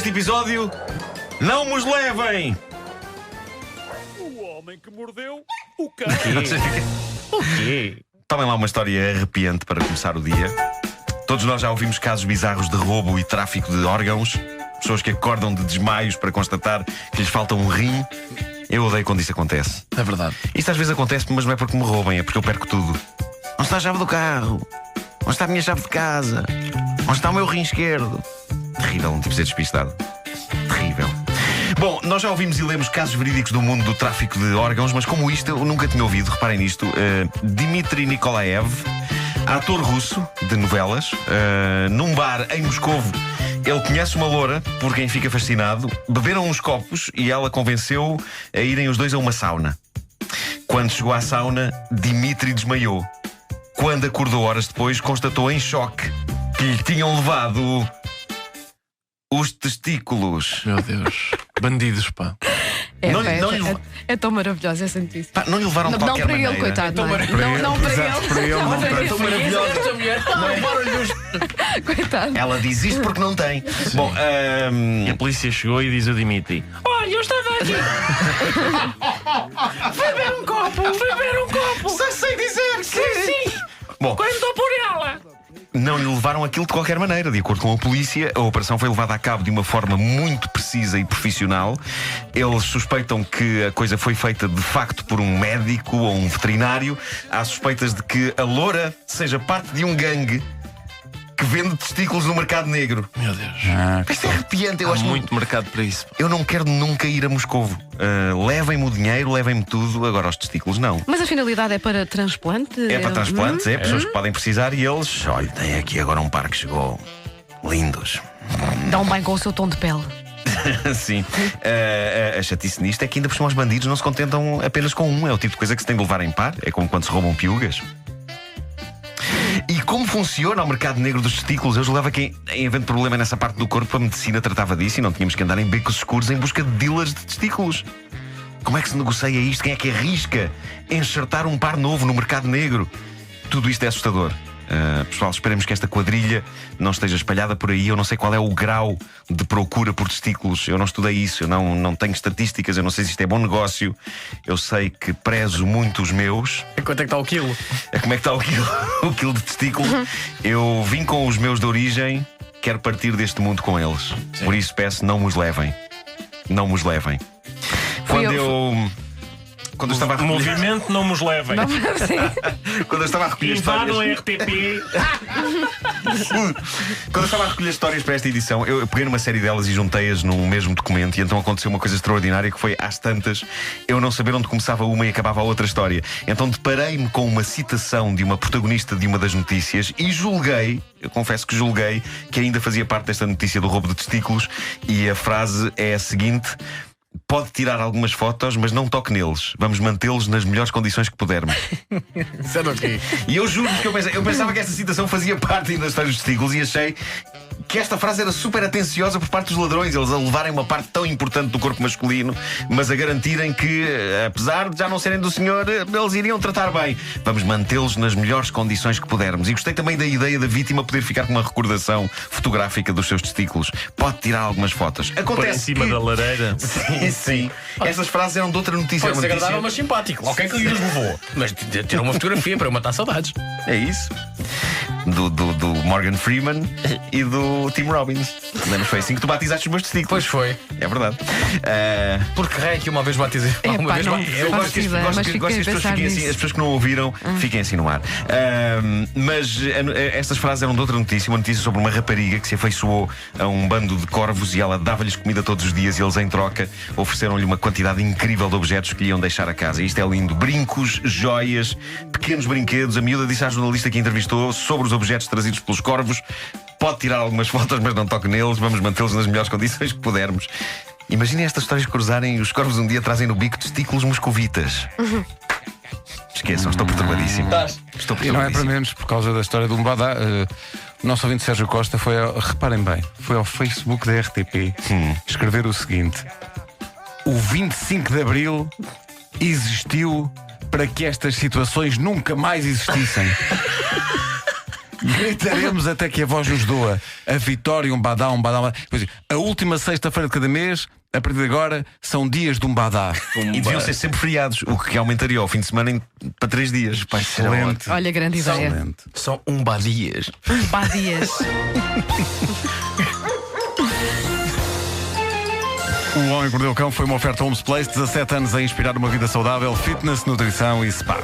deste episódio: não nos levem! O homem que mordeu o cão. O quê? Tomem lá uma história arrepiante para começar o dia. Todos nós já ouvimos casos bizarros de roubo e tráfico de órgãos. Pessoas que acordam de desmaios para constatar que lhes falta um rim. Eu odeio quando isso acontece. É verdade. Isto às vezes acontece, mas não é porque me roubem, é porque eu perco tudo. Onde está a chave do carro? Onde está a minha chave de casa? Onde está o meu rim esquerdo? Terrível, um tipo ser despistado. Terrível. Bom, nós já ouvimos e lemos casos verídicos do mundo do tráfico de órgãos, mas como isto eu nunca tinha ouvido, reparem nisto. Dmitry Nikolaev, ator russo de novelas, num bar em Moscovo, ele conhece uma loura por quem fica fascinado. Beberam uns copos e ela convenceu a irem os dois a uma sauna. Quando chegou à sauna, Dmitry desmaiou. Quando acordou horas depois, constatou em choque que lhe tinham levado os testículos. Meu Deus. Bandidos, pá. É tão maravilhosa essa notícia. Pá, não lhe levaram de Não qualquer para ele, maneira. coitado. Não para ele. Não para ele. Tão maravilhosa. Coitado. Ela diz isto porque não tem. Bom, E a polícia chegou e diz ao Dimitri: olha, eu estava aqui. Foi beber um copo. só sei dizer que... Sim. Bom, Quando estou por ela. não lhe levaram aquilo de qualquer maneira. De acordo com a polícia, a operação foi levada a cabo de uma forma muito precisa e profissional. Eles suspeitam que a coisa foi feita de facto por um médico ou um veterinário. Há suspeitas de que a loura seja parte de um gangue que vende testículos no mercado negro. Meu Deus. Isto é arrepiante. Eu Há acho muito mercado para isso. Eu não quero nunca ir a Moscovo. Levem-me o dinheiro, levem-me tudo. Agora os testículos não. Mas a finalidade é para transplante? É para transplantes, é pessoas que podem precisar. E eles, olha, tem aqui agora um par que chegou. Lindos. Dá um bem com o seu tom de pele. Sim. A chatice nisto é que ainda por cima os bandidos não se contentam apenas com um. É o tipo de coisa que se tem de levar em par. É como quando se roubam piugas. E como funciona o mercado negro dos testículos? Eu julgava que, em havendo problema nessa parte do corpo, a medicina tratava disso e não tínhamos que andar em becos escuros em busca de dealers de testículos. Como é que se negocia isto? Quem é que arrisca enxertar um par novo no mercado negro? Tudo isto é assustador. Pessoal, esperemos que esta quadrilha não esteja espalhada por aí. Eu não sei qual é o grau de procura por testículos. Eu não estudei isso, eu não tenho estatísticas. Eu não sei se isto é bom negócio. Eu sei que prezo muito os meus. Quanto é que está o quilo? Como é que está o quilo, o quilo de testículo? Eu vim com os meus de origem. Quero partir deste mundo com eles. Sim. Por isso peço, não os levem. Não os levem. Quando eu estava a recolher... Movimento não nos levem. Não, sim. Quando eu estava a recolher Invadam a histórias... RTP. Quando eu estava a recolher histórias para esta edição, eu peguei numa série delas e juntei-as num mesmo documento. E então aconteceu uma coisa extraordinária, que foi, às tantas, eu não saber onde começava uma e acabava a outra história. Então deparei-me com uma citação de uma protagonista de uma das notícias e julguei, eu confesso que julguei, que ainda fazia parte desta notícia do roubo de testículos. E a frase é a seguinte: pode tirar algumas fotos, mas não toque neles. Vamos mantê-los nas melhores condições que pudermos. Isso é aqui. E eu juro que eu pensava que esta citação fazia parte ainda da história dos testículos e achei que esta frase era super atenciosa por parte dos ladrões. Eles a levarem uma parte tão importante do corpo masculino, mas a garantirem que, apesar de já não serem do senhor, eles iriam tratar bem. Vamos mantê-los nas melhores condições que pudermos. E gostei também da ideia da vítima poder ficar com uma recordação fotográfica dos seus testículos. Pode tirar algumas fotos. Por em Acontece cima que... da lareira. Sim, sim. Estas frases eram de outra notícia. Pode ser agradável, mas simpático. Ok, que lhes levou. Mas tirou uma fotografia para eu matar saudades. É isso. Do Morgan Freeman e do Tim Robbins. Lembras? Foi assim que tu batizaste os meus testículos. Pois foi. É verdade. Porque rei que uma vez batizei. Uma vez Eu gosto que as pessoas fiquem assim, as pessoas que não ouviram fiquem assim no ar. Mas estas frases eram de outra notícia, uma notícia sobre uma rapariga que se afeiçoou a um bando de corvos e ela dava-lhes comida todos os dias e eles, em troca, ofereceram-lhe uma quantidade incrível de objetos que lhe iam deixar a casa. E isto é lindo: brincos, joias, pequenos brinquedos. A miúda disse à jornalista que entrevistou sobre os objetos trazidos pelos corvos: pode tirar algumas fotos, mas não toque neles. Vamos mantê-los nas melhores condições que pudermos. Imaginem estas histórias cruzarem e os corvos um dia trazem no bico testículos moscovitas. Esqueçam, estou perturbadíssimo. Estou E não é para perturbadíssimo. menos por causa da história do Mbada. O nosso ouvinte Sérgio Costa reparem bem, foi ao Facebook da RTP escrever o seguinte: o 25 de Abril existiu para que estas situações nunca mais existissem. Gritaremos até que a voz nos doa. A vitória, um badá, um badá. Pois, a última sexta-feira de cada mês, a partir de agora, são dias de um badá. E deviam ser sempre feriados, o que aumentaria ao fim de semana para 3 dias. Pai, Excelente. Olha, grande ideia. Excelente. São umbadias. Badias. O Homem que Mordeu o Cão foi uma oferta Homes Place, 17 anos a inspirar uma vida saudável, fitness, nutrição e spa.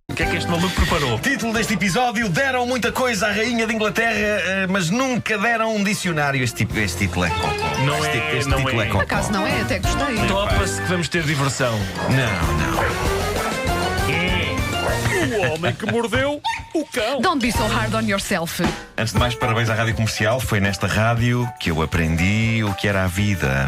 O que é que este maluco preparou? Título deste episódio: deram muita coisa à Rainha de Inglaterra, mas nunca deram um dicionário. Este título é cocó. Não este é, este não título é. cocó. Por acaso não é? Até gostei. Topa-se que vamos ter diversão. Não. O homem que mordeu o cão. Don't be so hard on yourself. Antes de mais, parabéns à Rádio Comercial. Foi nesta rádio que eu aprendi o que era a vida.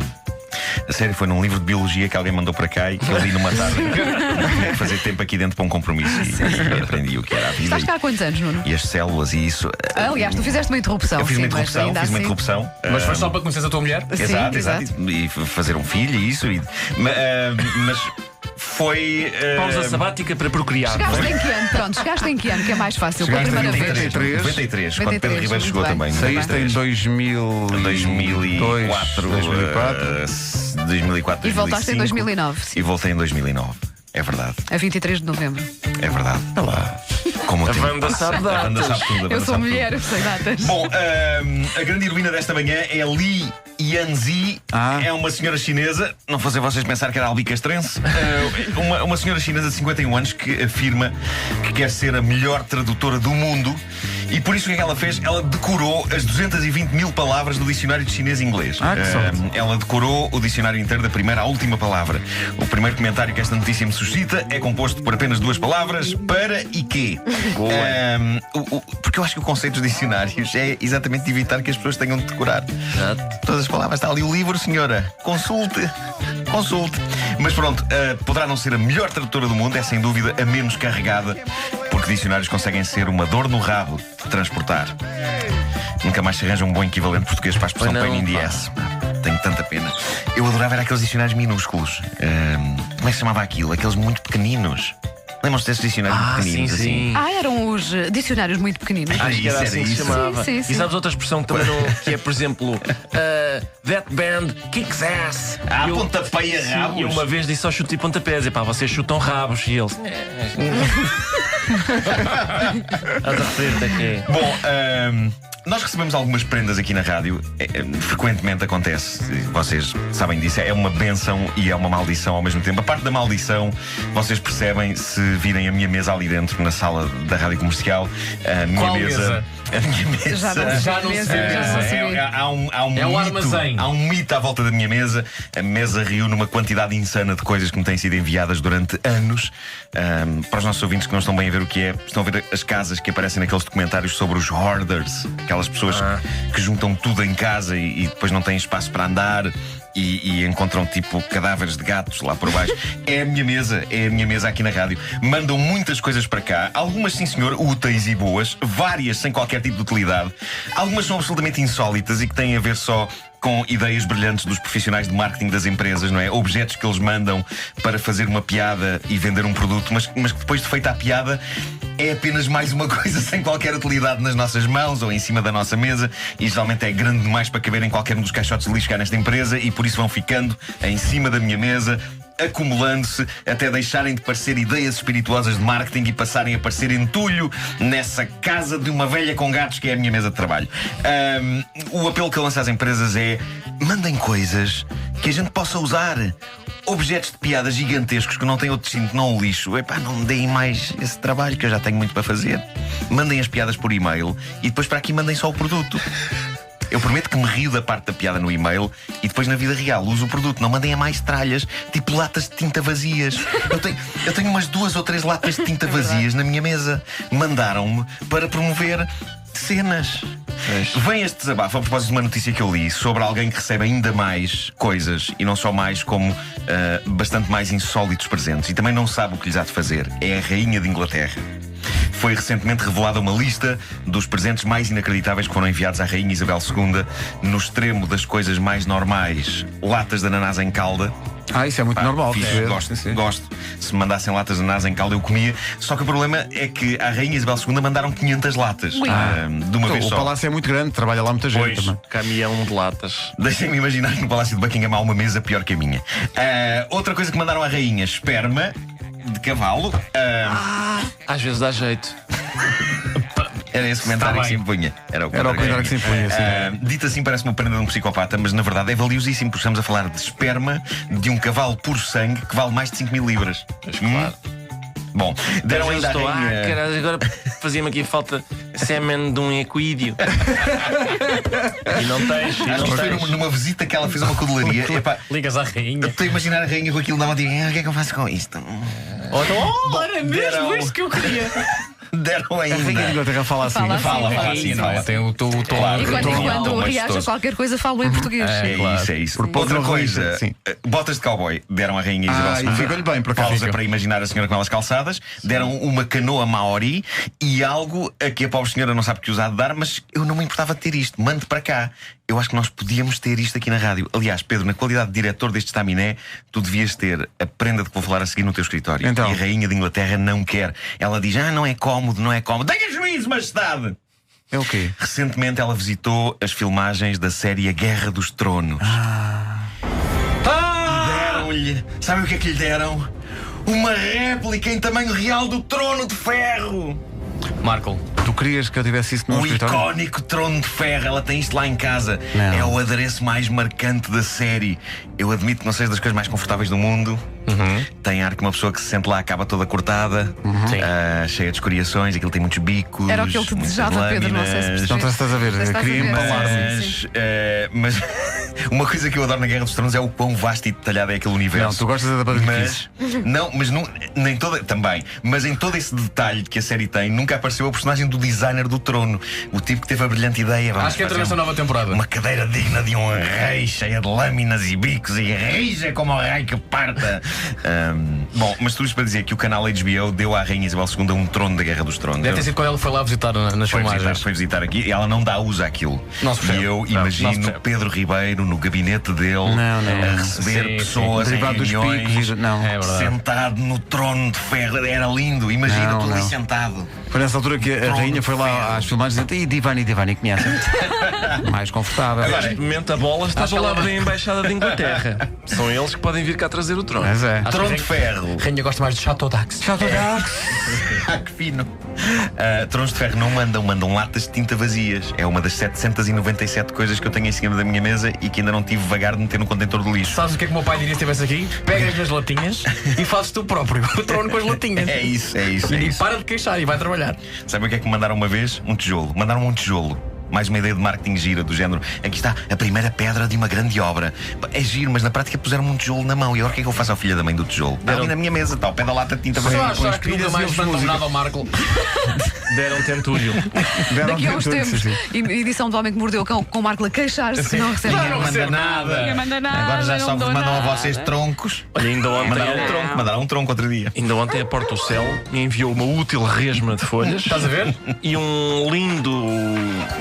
A sério, foi num livro de biologia que alguém mandou para cá e que eu li numa tarde. Tinha que fazer tempo aqui dentro para um compromisso e aprendi o que era a vida. Estás cá há quantos anos, Nuno? E as células e isso. Aliás, tu fizeste uma interrupção. Eu fiz uma sim, mas interrupção, ainda fiz uma assim- interrupção. Mas foi só para conhecer a tua mulher? Sim, Exato. exato. E fazer um filho e isso. Mas foi. Pausa sabática para procriar. Chegaste em que ano? Pronto, chegaste em que ano, que é mais fácil. Pela Chegaste em primeira vez. 93, quando Pedro Ribeiro chegou muito bem. também. Saíste em 2004. 2004, E voltaste em 2009. E voltei em 2009. É verdade. A 23 de novembro. É verdade. Está lá. Como A Wanda sabe A Wanda datas. sabe tudo. a Wanda Eu sou sabe mulher, tudo. eu sei datas. Bom, a grande heroína desta manhã é Li Yanzi. É uma senhora chinesa, não fazer vocês pensar que era albicastrense. Uma senhora chinesa de 51 anos que afirma que quer ser a melhor tradutora do mundo. E por isso o que é que ela fez? Ela decorou as 220 mil palavras do dicionário de chinês e inglês. Que sorte. Ela decorou o dicionário inteiro da primeira à última palavra. O primeiro comentário que esta notícia me suscita é composto por apenas 2 palavras: para e quê. Porque eu acho que o conceito dos dicionários é exatamente evitar que as pessoas tenham de decorar todas as palavras. Está ali o livro, senhora. Consulte. Mas pronto, poderá não ser a melhor tradutora do mundo, é sem dúvida a menos carregada, porque dicionários conseguem ser uma dor no rabo de transportar. Nunca mais se arranja um bom equivalente português para a expressão Pois não, pain in the ass. Tenho tanta pena. Eu adorava era aqueles dicionários minúsculos. Como é que se chamava aquilo? Aqueles muito pequeninos. Lembram-se desses dicionários muito pequeninos? Assim? Eram os dicionários muito pequeninos. Acho que era Isso, assim era que se isso. chamava. Sim, sim. E sabes outra expressão que também não. Que é, por exemplo, that band kicks ass. Ah, Eu- pontapeia rabos. E uma vez disse ao chute e pontapés: epá, vocês chutam rabos. E eles. Estás a referir-te aqui. Bom, nós recebemos algumas prendas aqui na rádio. Frequentemente acontece. Vocês sabem disso. É uma benção e é uma maldição ao mesmo tempo. A parte da maldição, vocês percebem se virem a minha mesa ali dentro, na sala da Rádio Comercial. A minha Qual mesa. mesa? A minha mesa. Já não sei. Há um É o mito, armazém. há um mito à volta da minha mesa. A mesa reúne uma quantidade insana de coisas que me têm sido enviadas durante anos. Para os nossos ouvintes que não estão bem a ver o que é, estão a ver as casas que aparecem naqueles documentários sobre os hoarders, aquelas pessoas que juntam tudo em casa e depois não têm espaço para andar. E encontram tipo cadáveres de gatos lá por baixo. É a minha mesa aqui na rádio. Mandam muitas coisas para cá. Algumas, sim senhor, úteis e boas. Várias sem qualquer tipo de utilidade. Algumas são absolutamente insólitas e que têm a ver só com ideias brilhantes dos profissionais de marketing das empresas, não é? Objetos que eles mandam para fazer uma piada e vender um produto, mas que depois de feita a piada é apenas mais uma coisa sem qualquer utilidade nas nossas mãos ou em cima da nossa mesa, e geralmente é grande demais para caber em qualquer um dos caixotes de lixo que há nesta empresa, e por isso vão ficando em cima da minha mesa, acumulando-se até deixarem de parecer ideias espirituosas de marketing e passarem a parecer entulho nessa casa de uma velha com gatos que é a minha mesa de trabalho. O apelo que eu lanço às empresas é: mandem coisas que a gente possa usar. Objetos de piada gigantescos que não têm outro destino que não o lixo. Epá, não me deem mais esse trabalho que eu já tenho muito para fazer. Mandem as piadas por e-mail e depois para aqui mandem só o produto. Eu prometo que me rio da parte da piada no e-mail e depois na vida real uso o produto. Não mandem a mais tralhas, tipo latas de tinta vazias. Eu tenho umas 2 ou 3 latas de tinta vazias na minha mesa. Mandaram-me para promover cenas. Vem este desabafo a propósito de uma notícia que eu li sobre alguém que recebe ainda mais coisas, e não só mais, como bastante mais insólitos presentes, e também não sabe o que lhes há de fazer. É a Rainha de Inglaterra. foi recentemente revelada uma lista dos presentes mais inacreditáveis que foram enviados à Rainha Isabel II. No extremo das coisas mais normais, latas de ananás em calda. Isso é muito normal. Fixe, gosto. Se me mandassem latas de ananás em calda, eu comia. Só que o problema é que à Rainha Isabel II mandaram 500 latas de uma vez O só. palácio é muito grande, trabalha lá muita gente Pois, também. caminhão de latas. Deixem-me imaginar que no Palácio de Buckingham há uma mesa pior que a minha. Outra coisa que mandaram à Rainha: esperma de cavalo. Às vezes dá jeito. Era esse comentário que se impunha. Era o comentário que se impunha, sim. Dito assim, parece uma prenda de um psicopata, mas na verdade é valiosíssimo, porque estamos a falar de esperma de um cavalo puro sangue que vale mais de 5 mil libras. Claro. Bom, deram ainda à Rainha. Caralho, agora fazia-me aqui falta sêmen de um equídeo. E não tens. Acho que isto foi numa visita que ela fez a uma codelaria. Epá, Ligas à rainha. estou a imaginar a Rainha com aquilo na mão e digo: o que é que eu faço com isto? Ora, mesmo isto que eu queria. Deram A Rainha de ainda. Inglaterra fala assim. Fala Fala assim, não é? Tem o tom. Claro. E quando Mas reage a todo. qualquer coisa, falo em português. É isso. Por pouco Outra não coisa, relista, sim. botas de cowboy deram à Rainha Isabel II. e fica-lhe bem, por acaso. Pausa Fica. para imaginar a senhora com elas calçadas. Deram uma canoa maori e algo a que a pobre senhora não sabe que usar de dar, mas eu não me importava de ter isto. Mande para cá. Eu acho que nós podíamos ter isto aqui na rádio. Aliás, Pedro, na qualidade de diretor deste estaminé, tu devias ter a prenda de que vou falar a seguir no teu escritório. Então. E a Rainha de Inglaterra não quer. Ela diz: não é cómodo, não é cómodo. Tenha juízo, majestade! É o quê? Recentemente ela visitou as filmagens da série A Guerra dos Tronos. Deram-lhe. Sabe o que é que lhe deram? Uma réplica em tamanho real do Trono de Ferro. Marco. Tu querias que eu tivesse isso no O escritório? icónico Trono de Ferro. Ela tem isto lá em casa. Não. É o adereço mais marcante da série. Eu admito que não seja das coisas mais confortáveis do mundo. Tem ar que uma pessoa que se sente lá acaba toda cortada, cheia de escoriações. Aquilo tem muitos bicos. Era o que ele te muitas desejava, Pedro. Não sei se lâminas. Então estás a ver, Estás a queria ver. empalar-me. Sim. Mas uma coisa que eu adoro na Guerra dos Tronos é o quão vasto e detalhado é aquele universo. Não, tu gostas da badalhoquice. Mas nem toda. Também. Mas em todo esse detalhe que a série tem, nunca apareceu a personagem do designer do trono. O tipo que teve a brilhante ideia. Acho que entra nesta nova temporada. Uma cadeira digna de um rei, cheia de lâminas e bicos e rija como o rei que parta. Bom, mas tudo isto para dizer que o canal HBO deu à Rainha Isabel II um trono da Guerra dos Tronos. Deve ter sido quando ela foi lá visitar nas filmagens. Foi visitar aqui e ela não dá uso àquilo. Não se percebe. E eu Não se imagino percebe. Pedro Ribeiro no gabinete dele Não. a receber Sim, pessoas em Derivado dos reuniões. picos e... Não. É verdade. Sentado no trono de ferro, era lindo. Imagina Não, tudo ali não. sentado. Foi nessa altura que a Trono rainha foi de lá ferro. às filmagens e disse: Divani, conhecem? Mais confortável. Neste momento a bola está do lado da Embaixada de Inglaterra. São eles que podem vir cá trazer o trono. Mas é. Trono de ferro. A rainha gosta mais de Chateau d'Ax. Ah, que fino. Tronos de ferro não mandam latas de tinta vazias. É uma das 797 coisas que eu tenho em cima da minha mesa e que ainda não tive vagar de meter no contentor de lixo. Sabes o que é que o meu pai diria se estivesse aqui? Pegas nas latinhas e fazes tu próprio o trono com as latinhas. É isso. E para de queixar e vai trabalhar. Sabe o que é que me mandaram uma vez? Um tijolo. Mandaram um tijolo. Mais uma ideia de marketing gira, do género: aqui está a primeira pedra de uma grande obra. É giro, mas na prática puseram-me um tijolo na mão. E agora o que é que eu faço ao filho da mãe do tijolo? Está ali na minha mesa, está ao pé da lata de tinta Só vazia. achar que nunca mais mandam nada ao Marco. Deram tentúlio. Daqui a uns Sim, tempos, sim. edição do Homem que Mordeu o Cão com o Marco a queixar-se que não recebe Não, nada. não recebe nada. Ninguém manda nada. Agora já não só vos dou mandam a nada. vocês troncos. Olha, Mandaram um tronco outro dia. Ainda ontem a Porta do Céu me enviou uma útil resma de folhas. Estás a ver? E um lindo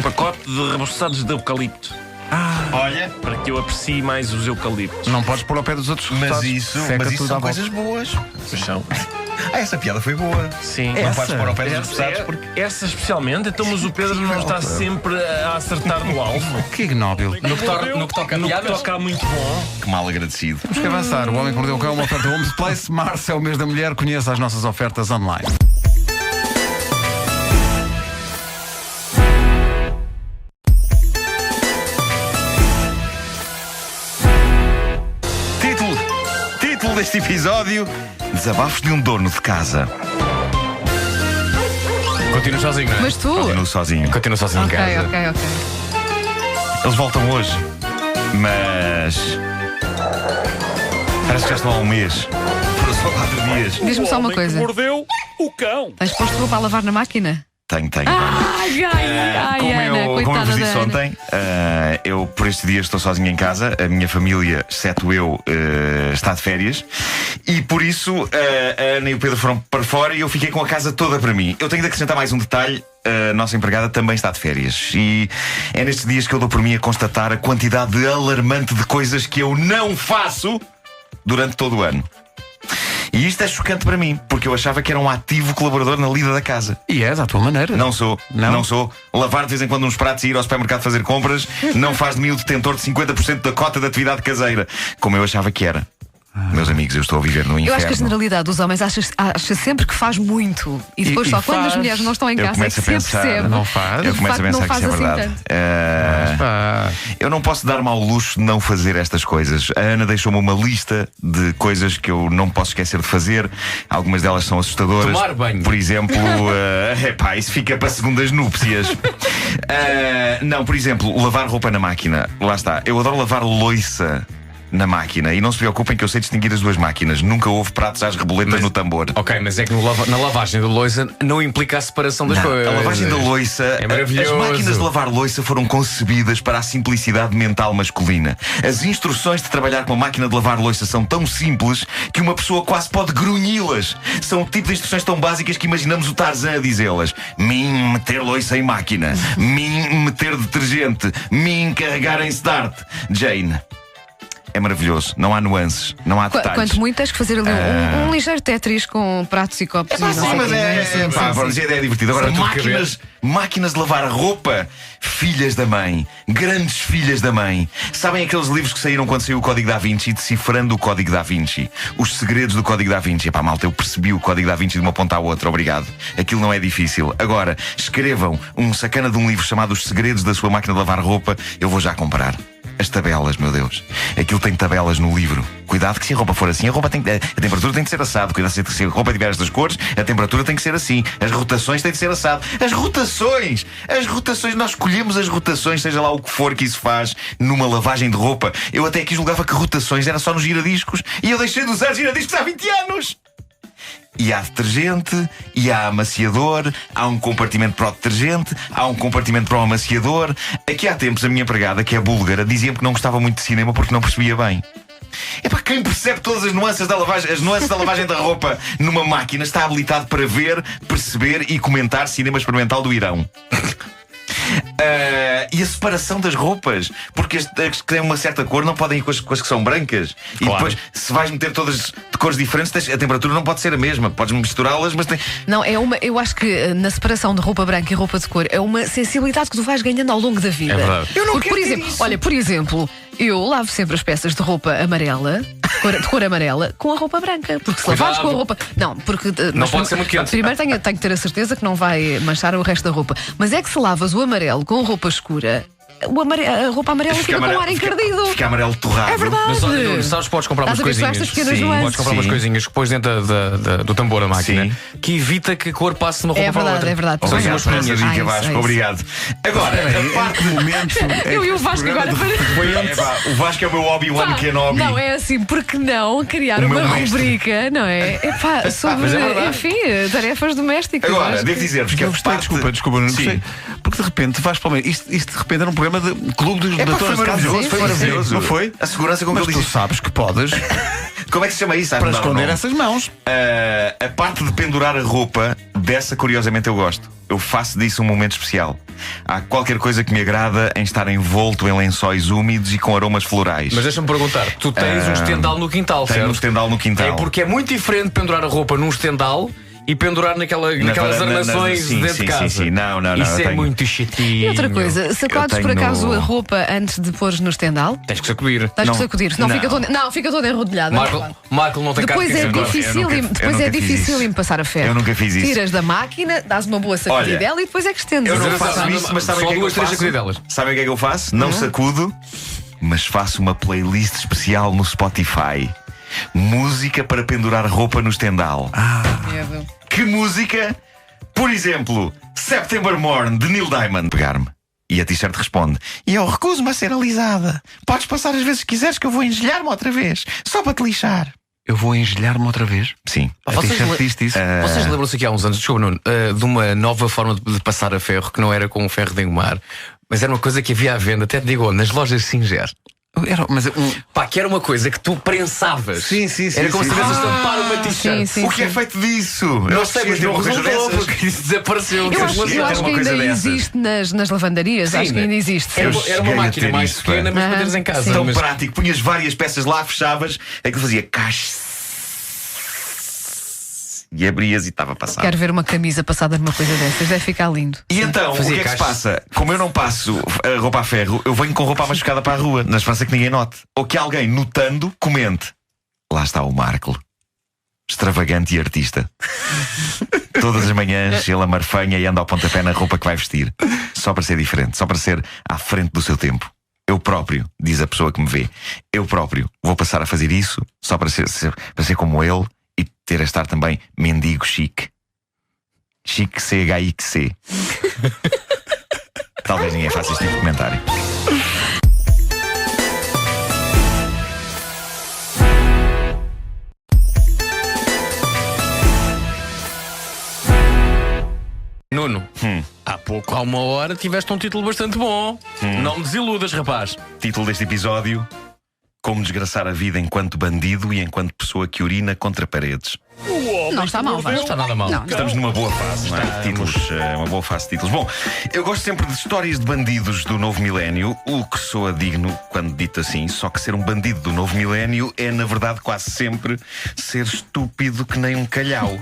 pacote de reboçados de eucalipto. Olha, Para que eu aprecie mais os eucaliptos. Não podes pôr ao pé dos outros mas resultados. isso Seca tudo são à volta. coisas boas. Pois são. Essa piada foi boa. Sim. Não podes pôr ao pé dos Essa, repousados porque. essa especialmente, então, mas o Pedro não está sempre a acertar no alvo. Que ignóbil. No que toca a No que piadas. toca muito bom. Que mal agradecido. Temos que avançar. O Homem que Mordeu o Cão é uma oferta Homes Place. Março é o mês da mulher. Conheça as nossas ofertas online. Título deste episódio: Desabafos de um dono de casa. Continua sozinho, não é? Mas tu. Continuo sozinho. Continua sozinho em Ok. casa. Eles voltam hoje, mas. Parece que já estão há um mês. Foram só 4 dias. Diz-me só O uma homem que coisa. mordeu o cão. Tens posto roupa a lavar na máquina? Tenho. Ai, como Ana, eu coitada vos da disse Ana. ontem, eu por estes dias estou sozinho em casa. A minha família, exceto eu, está de férias. E por isso a Ana e o Pedro foram para fora e eu fiquei com a casa toda para mim. Eu tenho de acrescentar mais um detalhe. A nossa empregada também está de férias. E é nestes dias que eu dou por mim a constatar a quantidade alarmante de coisas que eu não faço durante todo o ano. E isto é chocante para mim, porque eu achava que era um ativo colaborador na lida da casa. E és à tua maneira. Não sou, não sou. Lavar de vez em quando uns pratos e ir ao supermercado fazer compras não faz de mim o detentor de 50% da cota de atividade caseira, como eu achava que era. Meus amigos, eu estou a viver no inferno. Eu acho que a generalidade dos homens acha sempre que faz muito. E depois só quando as mulheres não estão em casa é que se percebe. Não faz. Eu começo a pensar que isso é verdade. Eu não posso dar-me ao luxo de não fazer estas coisas. A Ana deixou-me uma lista de coisas que eu não posso esquecer de fazer. Algumas delas são assustadoras. Tomar banho. Por exemplo, isso fica para segundas núpcias. Não, por exemplo, lavar roupa na máquina. Lá está. Eu adoro lavar louça na máquina. E não se preocupem que eu sei distinguir as duas máquinas. Nunca houve pratos às reboletas no tambor. Ok, mas é que na lavagem da louça não implica a separação das coisas. A lavagem da louça, é maravilhoso. As máquinas de lavar louça foram concebidas para a simplicidade mental masculina. As instruções de trabalhar com a máquina de lavar louça são tão simples que uma pessoa quase pode grunhi-las. São o tipo de instruções tão básicas que imaginamos o Tarzan a dizê-las. Min, meter louça em máquina. Min, meter detergente. Min, carregar em start. Jane. É maravilhoso, não há nuances, não há detalhes. Quanto muito tens que fazer ali um ligeiro Tetris com pratos e copos. Sim, mas a ideia é divertida. Agora, máquinas de lavar roupa, filhas da mãe, grandes filhas da mãe. Sabem aqueles livros que saíram quando saiu o Código da Vinci, decifrando o Código da Vinci? Os segredos do Código da Vinci. Epá, malta, eu percebi o Código da Vinci de uma ponta à outra, obrigado. Aquilo não é difícil. Agora, escrevam um sacana de um livro chamado Os Segredos da Sua Máquina de Lavar Roupa, eu vou já comprar. As tabelas, meu Deus. Aquilo tem tabelas no livro. Cuidado que se a roupa for assim, a temperatura tem de ser assado. Cuidado se a roupa tiver estas cores, a temperatura tem que ser assim. As rotações têm de ser assado. As rotações! Nós escolhemos as rotações, seja lá o que for que isso faz numa lavagem de roupa. Eu até aqui julgava que rotações era só nos giradiscos. E eu deixei de usar giradiscos há 20 anos! E há detergente, e há amaciador, há um compartimento para o detergente, há um compartimento para o amaciador. Aqui há tempos a minha empregada, que é búlgara, dizia-me que não gostava muito de cinema porque não percebia bem. É para quem percebe todas as nuances da lavagem da roupa numa máquina está habilitado para ver, perceber e comentar cinema experimental do Irão. E a separação das roupas, porque as que têm uma certa cor não podem ir com as que são brancas. Claro. E depois, se vais meter todas de cores diferentes, a temperatura não pode ser a mesma. Podes misturá-las, mas tem. Não, eu acho que na separação de roupa branca e roupa de cor é uma sensibilidade que tu vais ganhando ao longo da vida. É verdade. Eu não Porque, quero por ter exemplo, isso. olha, por exemplo, eu lavo sempre as peças de roupa amarela, de cor amarela, com a roupa branca. Porque se lavares com a roupa. Não, porque. Não pode ser muito quente. Primeiro tenho que ter a certeza que não vai manchar o resto da roupa. Mas é que se lavas o amarelo com roupa escura, a roupa amarela fica com o ar encardido. Fica amarelo torrado. É verdade. Mas olha, sabes, podes comprar umas Estás a ver coisinhas. estas pequenas nuances? Podes comprar umas coisinhas que pões dentro do tambor da máquina, Sim. que evita que a cor passe de uma roupa É para a verdade, outra. é verdade. São Obrigado umas por essa pequenas. dica, isso, Vasco. é isso. Obrigado. Agora, a parte do momento. Eu e o Vasco agora O Vasco é o meu Obi-Wan Kenobi. Não, é assim, porque não criar O uma meu mestre. rubrica, não é? Epá, sobre, mas é verdade. enfim, tarefas domésticas. Agora, Acho devo que- dizer-vos que Eu a gostei, parte... desculpa, não Sim. gostei. Porque de repente vais para o meio. Isto de repente era um programa de clube dos Foi doutores de casa. maravilhoso, foi Sim, maravilhoso. Não foi? A segurança com que Mas ele tu disse. sabes que podes Como é que se chama isso? para esconder essas mãos. A parte de pendurar a roupa, dessa curiosamente eu gosto. Eu faço disso um momento especial. Há qualquer coisa que me agrada em estar envolto em lençóis úmidos e com aromas florais. Mas deixa-me perguntar, tu tens um estendal no quintal, Tenho certo? um estendal no quintal. É porque é muito diferente pendurar a roupa num estendal e pendurar naquelas armações dentro de casa. Sim. Não. Isso eu é tenho- muito chatinho. E outra coisa, sacodes Eu por tenho- acaso a roupa antes de pôres no estendal? Tens que sacudir. Tens Não. que sacudir, senão Não. fica toda enrodilhada. Marco não tem cara Depois de é quem se difícil, eu nunca fiz difícil isso. passar a ferro. Eu nunca fiz isso. Tiras da máquina, dás uma boa sacudidela e depois é que estendes. Eu não Mas faço não, isso, mas sabem o só que é que eu duas, três faço? sacudidelas. Sabem o que é que eu faço? Não sacudo, mas faço uma playlist especial no Spotify. Música para pendurar roupa no estendal. Medo. Que música? Por exemplo, September Morn, de Neil Diamond. Pegar-me. E a t-shirt responde: e eu recuso-me a ser alisada. Podes passar as vezes que quiseres que eu vou engelhar-me outra vez. Só para te lixar. eu vou engelhar-me outra vez. Sim. A t-shirt diz isso. Vocês lembram-se aqui há uns anos, desculpa, Nuno, de uma nova forma de passar a ferro que não era com um ferro de engomar, mas era uma coisa que havia à venda, até te digo, nas lojas Singer. Pá, que era uma coisa que tu prensavas. Sim. Era como se estivesse a estampar uma t-shirt. sim, O que é sim. feito disso? Não sei, mas não uma coisa resultou, dessas. porque isso desapareceu. Eu acho cheguei a ter que uma coisa ainda dessas. existe nas lavandarias. Acho que ainda existe. Era Eu uma cheguei a máquina ter mais isso, pequena, pá. mas para teres em casa. Tão Mas- prático. Punhas várias peças lá, fechavas, aquilo fazia caixa. E abrias e estava passado. Quero ver uma camisa passada numa coisa dessas. Deve ficar lindo. E então, Fazia o que é que se caixa. passa? Como eu não passo a roupa a ferro, eu venho com roupa machucada para a rua, na esperança que ninguém note. Ou que alguém, notando, comente: lá está o Marco, extravagante e artista. Todas as manhãs ele amarfanha e anda ao pontapé na roupa que vai vestir. Só para ser diferente, só para ser à frente do seu tempo. Eu próprio, diz a pessoa que me vê, eu próprio vou passar a fazer isso só para ser como ele e ter a estar também mendigo chique. Chique C-H-I-C. Talvez ninguém faça este tipo de comentário. Nuno, há pouco, há uma hora, tiveste um título bastante bom. Não me desiludas, rapaz. Título deste episódio: Como desgraçar a vida enquanto bandido e enquanto pessoa que urina contra paredes. Não está mal, vai. Não está nada mal. Não. Estamos numa boa fase, não é? Títulos, uma boa fase de títulos. Bom, eu gosto sempre de histórias de bandidos do novo milénio, o que soa digno quando dito assim, só que ser um bandido do novo milénio é, na verdade, quase sempre ser estúpido que nem um calhau.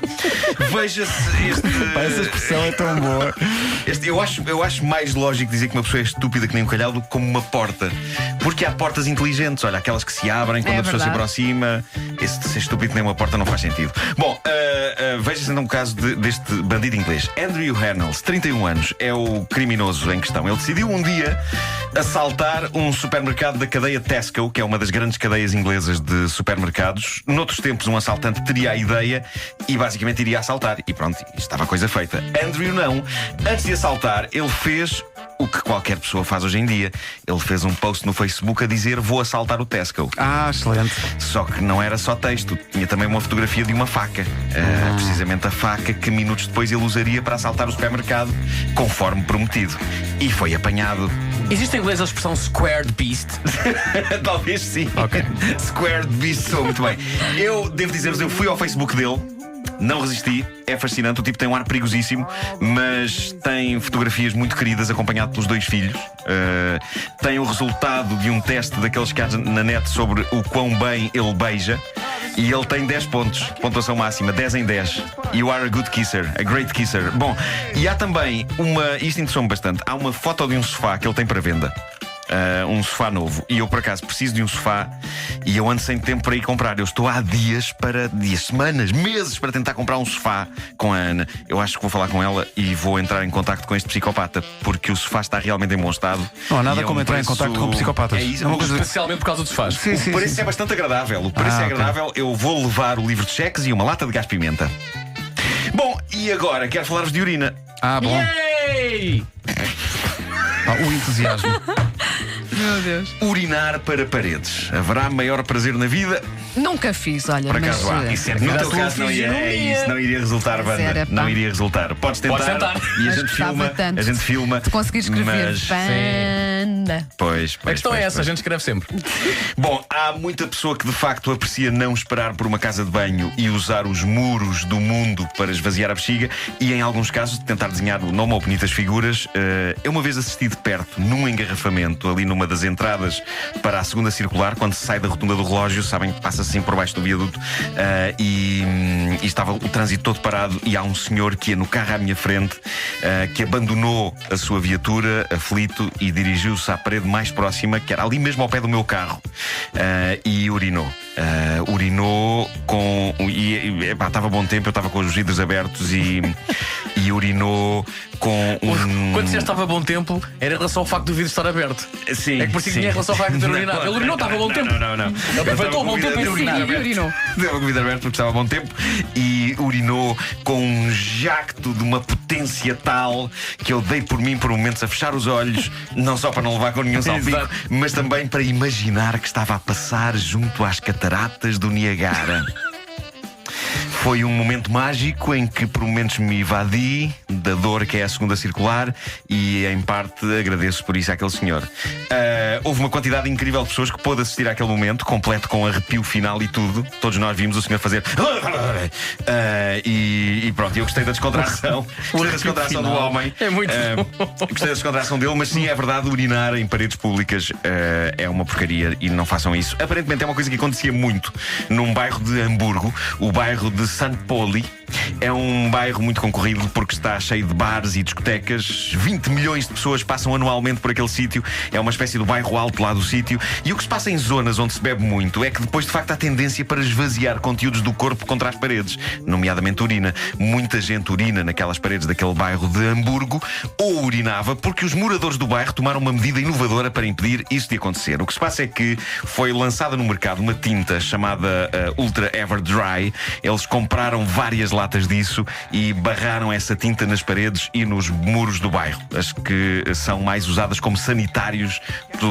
Veja-se este. Essa expressão é tão boa. Eu acho mais lógico dizer que uma pessoa é estúpida que nem um calhau do que como uma porta. Porque há portas inteligentes, olha, aquelas que se abrem quando É a pessoa se verdade. aproxima. Esse de ser estúpido que nem uma porta não faz sentido. Bom, veja-se então o caso deste bandido inglês. Andrew Hannells, 31 anos, é o criminoso em questão. Ele decidiu um dia assaltar um supermercado da cadeia Tesco, que é uma das grandes cadeias inglesas de supermercados. Noutros tempos, um assaltante teria a ideia e basicamente iria assaltar. E pronto, estava a coisa feita. Andrew não. Antes de assaltar, ele fez o que qualquer pessoa faz hoje em dia. Ele fez um post no Facebook a dizer: vou assaltar o Tesco. Excelente. Só que não era só texto, tinha também uma fotografia de uma faca. Precisamente a faca que minutos depois ele usaria para assaltar o supermercado, conforme prometido. E foi apanhado. Existe em inglês a expressão squared beast? Talvez sim. Squared Beast, soa muito bem. Eu devo dizer-vos, eu fui ao Facebook dele. Não resisti, é fascinante. O tipo tem um ar perigosíssimo, mas tem fotografias muito queridas, acompanhado pelos 2 filhos. Tem o resultado de um teste daqueles que há na net sobre o quão bem ele beija. E ele tem 10 pontos, pontuação máxima, 10 em 10. You are a good kisser, a great kisser. Bom, e há também isto interessou-me bastante. Há uma foto de um sofá que ele tem para venda. Um sofá novo. E eu, por acaso, preciso de um sofá e eu ando sem tempo para ir comprar. Eu estou há dias, semanas, meses para tentar comprar um sofá com a Ana. Eu acho que vou falar com ela e vou entrar em contacto com este psicopata, porque o sofá está realmente em bom estado. Não há nada E como entrar em contacto com psicopatas. É isso, É uma coisa- Especialmente por causa dos faz. Sim, sim, o preço sim. é bastante agradável. O preço é ok. agradável. Eu vou levar o livro de cheques e uma lata de gás-pimenta. Bom, e agora quero falar-vos de urina. Bom. Yay! O entusiasmo. Meu Deus. Urinar para paredes. Haverá maior prazer na vida? Nunca fiz, olha. Por mas, acaso há. Isso é No da teu tua caso não fisionomia. não iria resultar, Mas era, banda. pá. Não iria resultar. Podes tentar. Podes tentar. E a mas gente gostava filma. tanto A gente filma. de conseguir escrever Mas, banda. pois, A questão é essa, a gente escreve sempre. Bom, há muita pessoa que de facto aprecia não esperar por uma casa de banho e usar os muros do mundo para esvaziar a bexiga e, em alguns casos, de tentar desenhar o nome ou bonitas figuras. Eu uma vez assisti de perto, num engarrafamento, ali numa das entradas para a segunda circular, quando se sai da rotunda do relógio, sabem que passa assim por baixo do viaduto, e estava o trânsito todo parado e há um senhor que ia no carro à minha frente, que abandonou a sua viatura, aflito, e dirigiu-se à parede mais próxima, que era ali mesmo ao pé do meu carro, e urinou. Urinou com. Estava bom tempo, eu estava com os vidros abertos e urinou com um. Quando disseste estava bom tempo, era em relação ao facto do vidro estar aberto. Sim, É que por isso que sim. tinha em relação ao facto de ter urinado. Ele urinou, estava bom tempo. Não. Ele aproveitou o bom tempo e urinou. Sim, e urinou. Deu a comida aberta porque estava a bom tempo e urinou com um jacto de uma potência tal que eu dei por mim por momentos a fechar os olhos, não só para não levar com nenhum salpico, Exato. mas também para imaginar que estava a passar junto às cataratas cataratas do Niagara. Foi um momento mágico em que por momentos me evadi da dor que é a segunda circular e em parte agradeço por isso àquele senhor. Houve uma quantidade incrível de pessoas que pôde assistir àquele momento, completo com arrepio final e tudo. Todos nós vimos o senhor fazer e pronto, eu gostei da descontração. Gostei da descontração do homem. É muito gostei da descontração dele, mas sim, é verdade, urinar em paredes públicas é uma porcaria e não façam isso. Aparentemente é uma coisa que acontecia muito num bairro de Hamburgo, o bairro de St. Pauli. É um bairro muito concorrido porque está cheio de bares e discotecas. 20 milhões de pessoas passam anualmente por aquele sítio. É uma espécie do bairro alto lá do sítio. E o que se passa em zonas onde se bebe muito é que depois de facto há tendência para esvaziar conteúdos do corpo contra as paredes, nomeadamente urina. Muita gente urina naquelas paredes daquele bairro de Hamburgo, ou urinava porque os moradores do bairro tomaram uma medida inovadora para impedir isso de acontecer. O que se passa é que foi lançada no mercado uma tinta chamada Ultra Ever Dry. Eles compraram várias latas disso e barraram essa tinta nas paredes e nos muros do bairro, as que são mais usadas como sanitários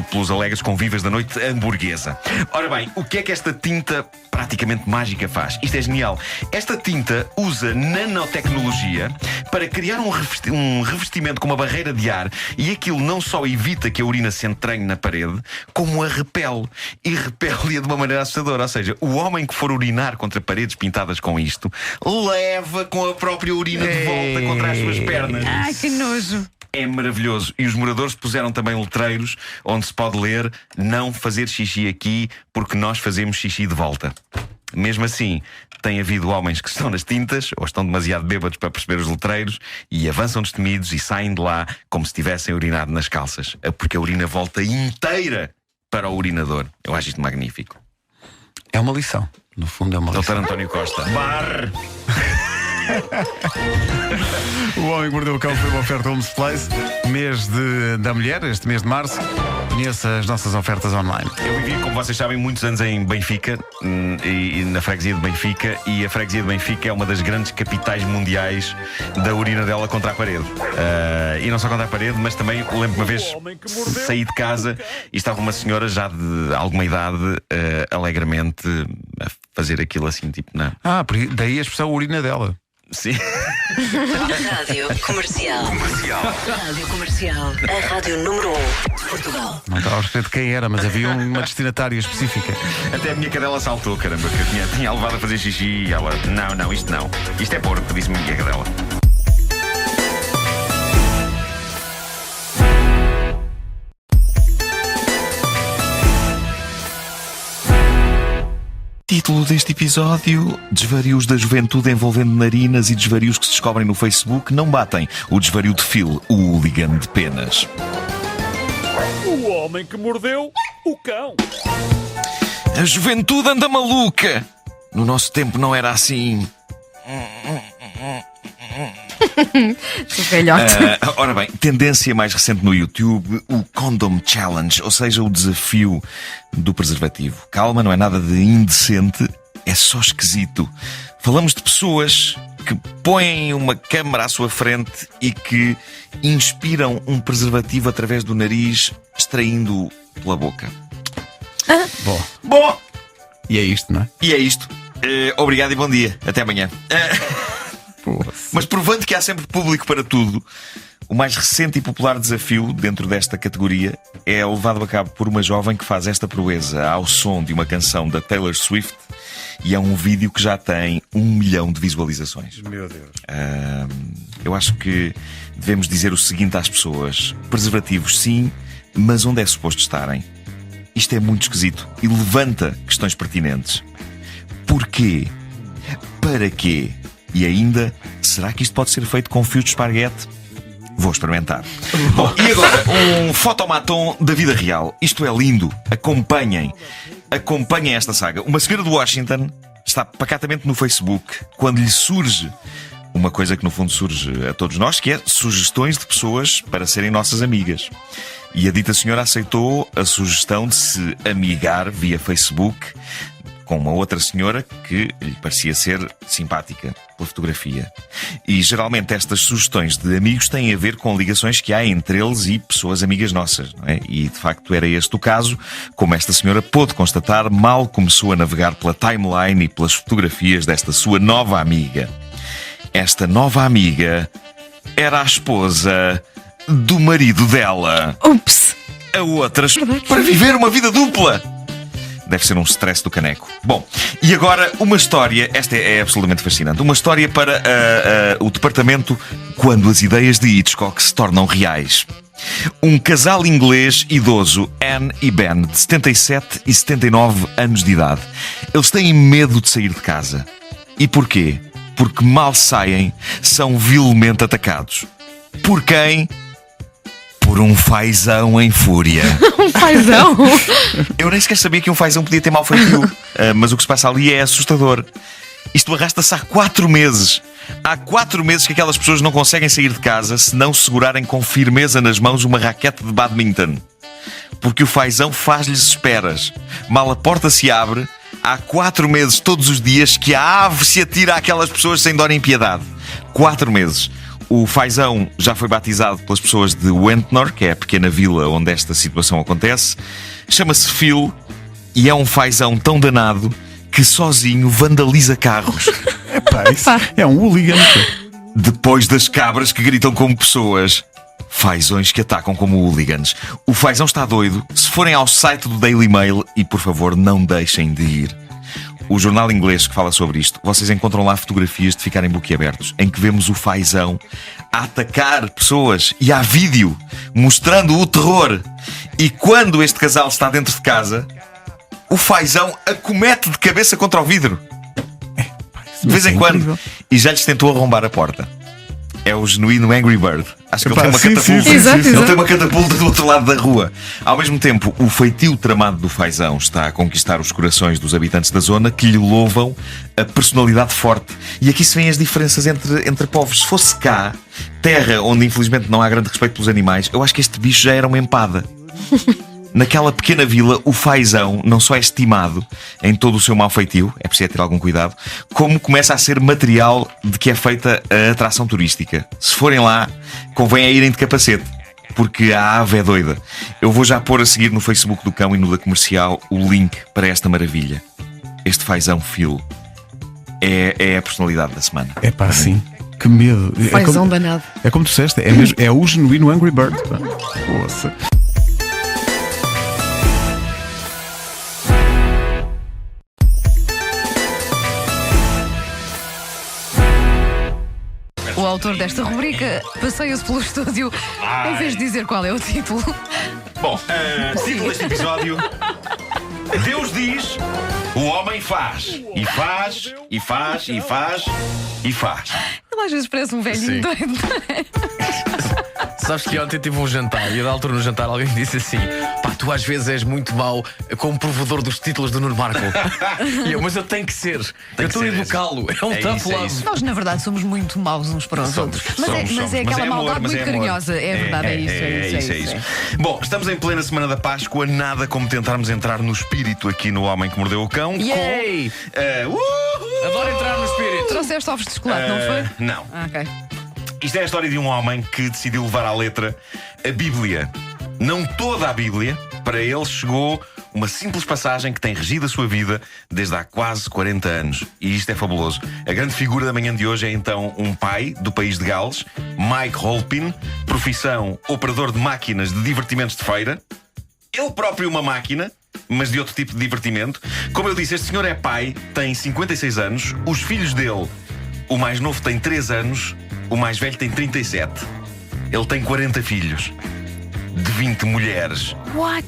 pelos alegres convivas da noite hamburguesa. Ora bem, o que é que esta tinta praticamente mágica faz? Isto é genial. Esta tinta usa nanotecnologia para criar um revestimento com uma barreira de ar, e aquilo não só evita que a urina se entranhe na parede, como a repele. E repele-a de uma maneira assustadora. Ou seja, o homem que for urinar contra paredes pintadas com isto leva com a própria urina de volta contra as suas pernas. Ai, que nojo. É maravilhoso. E os moradores puseram também letreiros onde se pode ler: não fazer xixi aqui porque nós fazemos xixi de volta. Mesmo assim, tem havido homens que estão nas tintas ou estão demasiado bêbados para perceber os letreiros e avançam destemidos e saem de lá como se tivessem urinado nas calças, porque a urina volta inteira para o urinador. Eu acho isto magnífico. É uma lição. No fundo é uma lição. Dr. António Costa. Barre! O Homem que Mordeu o Cão foi uma oferta Homes Place, mês da mulher, este mês de março. Conheça as nossas ofertas online. Eu vivi, como vocês sabem, muitos anos em Benfica e na freguesia de Benfica, e a freguesia de Benfica é uma das grandes capitais mundiais da urina dela contra a parede. E não só contra a parede, mas também lembro uma vez saí de casa e estava uma senhora já de alguma idade alegremente a fazer aquilo assim, tipo, não. Daí a expressão urina dela. Sim. Rádio Comercial. Rádio Comercial. A rádio número 1 de Portugal. Não estava a perceber de quem era, mas havia uma destinatária específica. Até a minha cadela saltou, caramba, que eu tinha levado a fazer xixi e ela: não, isto não. Isto é porco, disse-me a minha cadela. Título deste episódio: desvarios da juventude envolvendo narinas e desvarios que se descobrem no Facebook não batem o desvario de Phil, o hooligan de penas. O homem que mordeu o cão. A juventude anda maluca. No nosso tempo não era assim. Que velhote. Ora bem, tendência mais recente no YouTube: o Condom Challenge, ou seja, o desafio do preservativo. Calma, não é nada de indecente, é só esquisito. Falamos de pessoas que põem uma câmara à sua frente e que inspiram um preservativo através do nariz, extraindo-o pela boca. Bom. E é isto, não é? E é isto. Obrigado e bom dia. Até amanhã. Mas provando que há sempre público para tudo, o mais recente e popular desafio dentro desta categoria é levado a cabo por uma jovem que faz esta proeza ao som de uma canção da Taylor Swift, e é um vídeo que já tem 1 milhão de visualizações. Meu Deus. Eu acho que devemos dizer o seguinte às pessoas: preservativos sim, mas onde é suposto estarem? Isto é muito esquisito e levanta questões pertinentes. Porquê? Para quê? E ainda, será que isto pode ser feito com fio de esparguete? Vou experimentar. Bom, e agora, um fotomaton da vida real. Isto é lindo. Acompanhem esta saga. Uma senhora de Washington está pacatamente no Facebook quando lhe surge uma coisa que no fundo surge a todos nós, que é sugestões de pessoas para serem nossas amigas. E a dita senhora aceitou a sugestão de se amigar via Facebook com uma outra senhora que lhe parecia ser simpática pela fotografia. E geralmente estas sugestões de amigos têm a ver com ligações que há entre eles e pessoas amigas nossas, não é? E de facto era este o caso, como esta senhora pôde constatar mal começou a navegar pela timeline e pelas fotografias desta sua nova amiga. Esta nova amiga era a esposa do marido dela. Ups! A outras para viver uma vida dupla. Deve ser um stress do caneco. Bom, e agora uma história, esta é absolutamente fascinante, uma história para o departamento quando as ideias de Hitchcock se tornam reais. Um casal inglês idoso, Anne e Ben, de 77 e 79 anos de idade. Eles têm medo de sair de casa. E porquê? Porque mal saem, são vilmente atacados. Por quem? Por um fazão em fúria. Um fazão? Eu nem sequer sabia que um fazão podia ter mau feitio. Mas o que se passa ali é assustador. Isto arrasta-se há 4 meses. Há 4 meses que aquelas pessoas não conseguem sair de casa se não segurarem com firmeza nas mãos uma raquete de badminton. Porque o fazão faz-lhes esperas. Mal a porta se abre, há 4 meses, todos os dias, que a ave se atira àquelas pessoas sem dó nem piedade. 4 meses. O fazão já foi batizado pelas pessoas de Wentnor, que é a pequena vila onde esta situação acontece. Chama-se Phil e é um fazão tão danado que sozinho vandaliza carros. Isso é um hooligan. Depois das cabras que gritam como pessoas, fazões que atacam como hooligans. O fazão está doido. Se forem ao site do Daily Mail, e por favor não deixem de ir, o jornal inglês que fala sobre isto, vocês encontram lá fotografias de ficarem boquiabertos, em que vemos o fazão a atacar pessoas e há vídeo mostrando o terror. E quando este casal está dentro de casa, o fazão acomete de cabeça contra o vidro. De vez em quando. E já lhes tentou arrombar a porta. É o genuíno Angry Bird. Acho que ele tem uma catapulta. Ele tem uma catapulta do outro lado da rua. Ao mesmo tempo, o feitio tramado do fazão está a conquistar os corações dos habitantes da zona, que lhe louvam a personalidade forte. E aqui se vêem as diferenças entre povos. Se fosse cá, terra onde infelizmente não há grande respeito pelos animais, eu acho que este bicho já era uma empada. Naquela pequena vila, o fazão não só é estimado em todo o seu mau feitio, é preciso ter algum cuidado, como começa a ser material de que é feita a atração turística. Se forem lá, convém a irem de capacete, porque a ave é doida. Eu vou já pôr a seguir no Facebook do Cão e no da Comercial o link para esta maravilha. Este fazão Phil é a personalidade da semana. É pá, sim. Que medo. Fazão danado. É como tu disseste, é o genuíno Angry Bird. Nossa. O autor desta rubrica passeia-se pelo estúdio em vez de dizer qual é o título. Bom, título deste episódio: Deus diz, o homem faz. E faz, e faz, e faz, e faz. Ele às vezes parece um velhinho doido. Sabes que ontem tive um jantar e a da altura no jantar alguém me disse assim: pá, tu às vezes és muito mau como provedor dos títulos do Nuno Marco. E eu, mas eu tenho que ser. Eu estou a educá-lo. É um tough love. Nós, na verdade, somos muito maus uns para os outros. Mas é aquela maldade muito carinhosa. É verdade, é isso. Bom, estamos em plena semana da Páscoa. Nada como tentarmos entrar no espírito aqui no Homem que Mordeu o Cão. Yay! Adoro entrar no espírito. Trouxeste ovos de chocolate, não foi? Não. Ok. Isto é a história de um homem que decidiu levar à letra a Bíblia. Não toda a Bíblia. Para ele chegou uma simples passagem que tem regido a sua vida desde há quase 40 anos. E isto é fabuloso. A grande figura da manhã de hoje é então um pai do país de Gales, Mike Holpin, profissão operador de máquinas de divertimentos de feira. Ele próprio uma máquina, mas de outro tipo de divertimento. Como eu disse, este senhor é pai, tem 56 anos. Os filhos dele, o mais novo tem 3 anos, o mais velho tem 37. Ele tem 40 filhos, de 20 mulheres. What?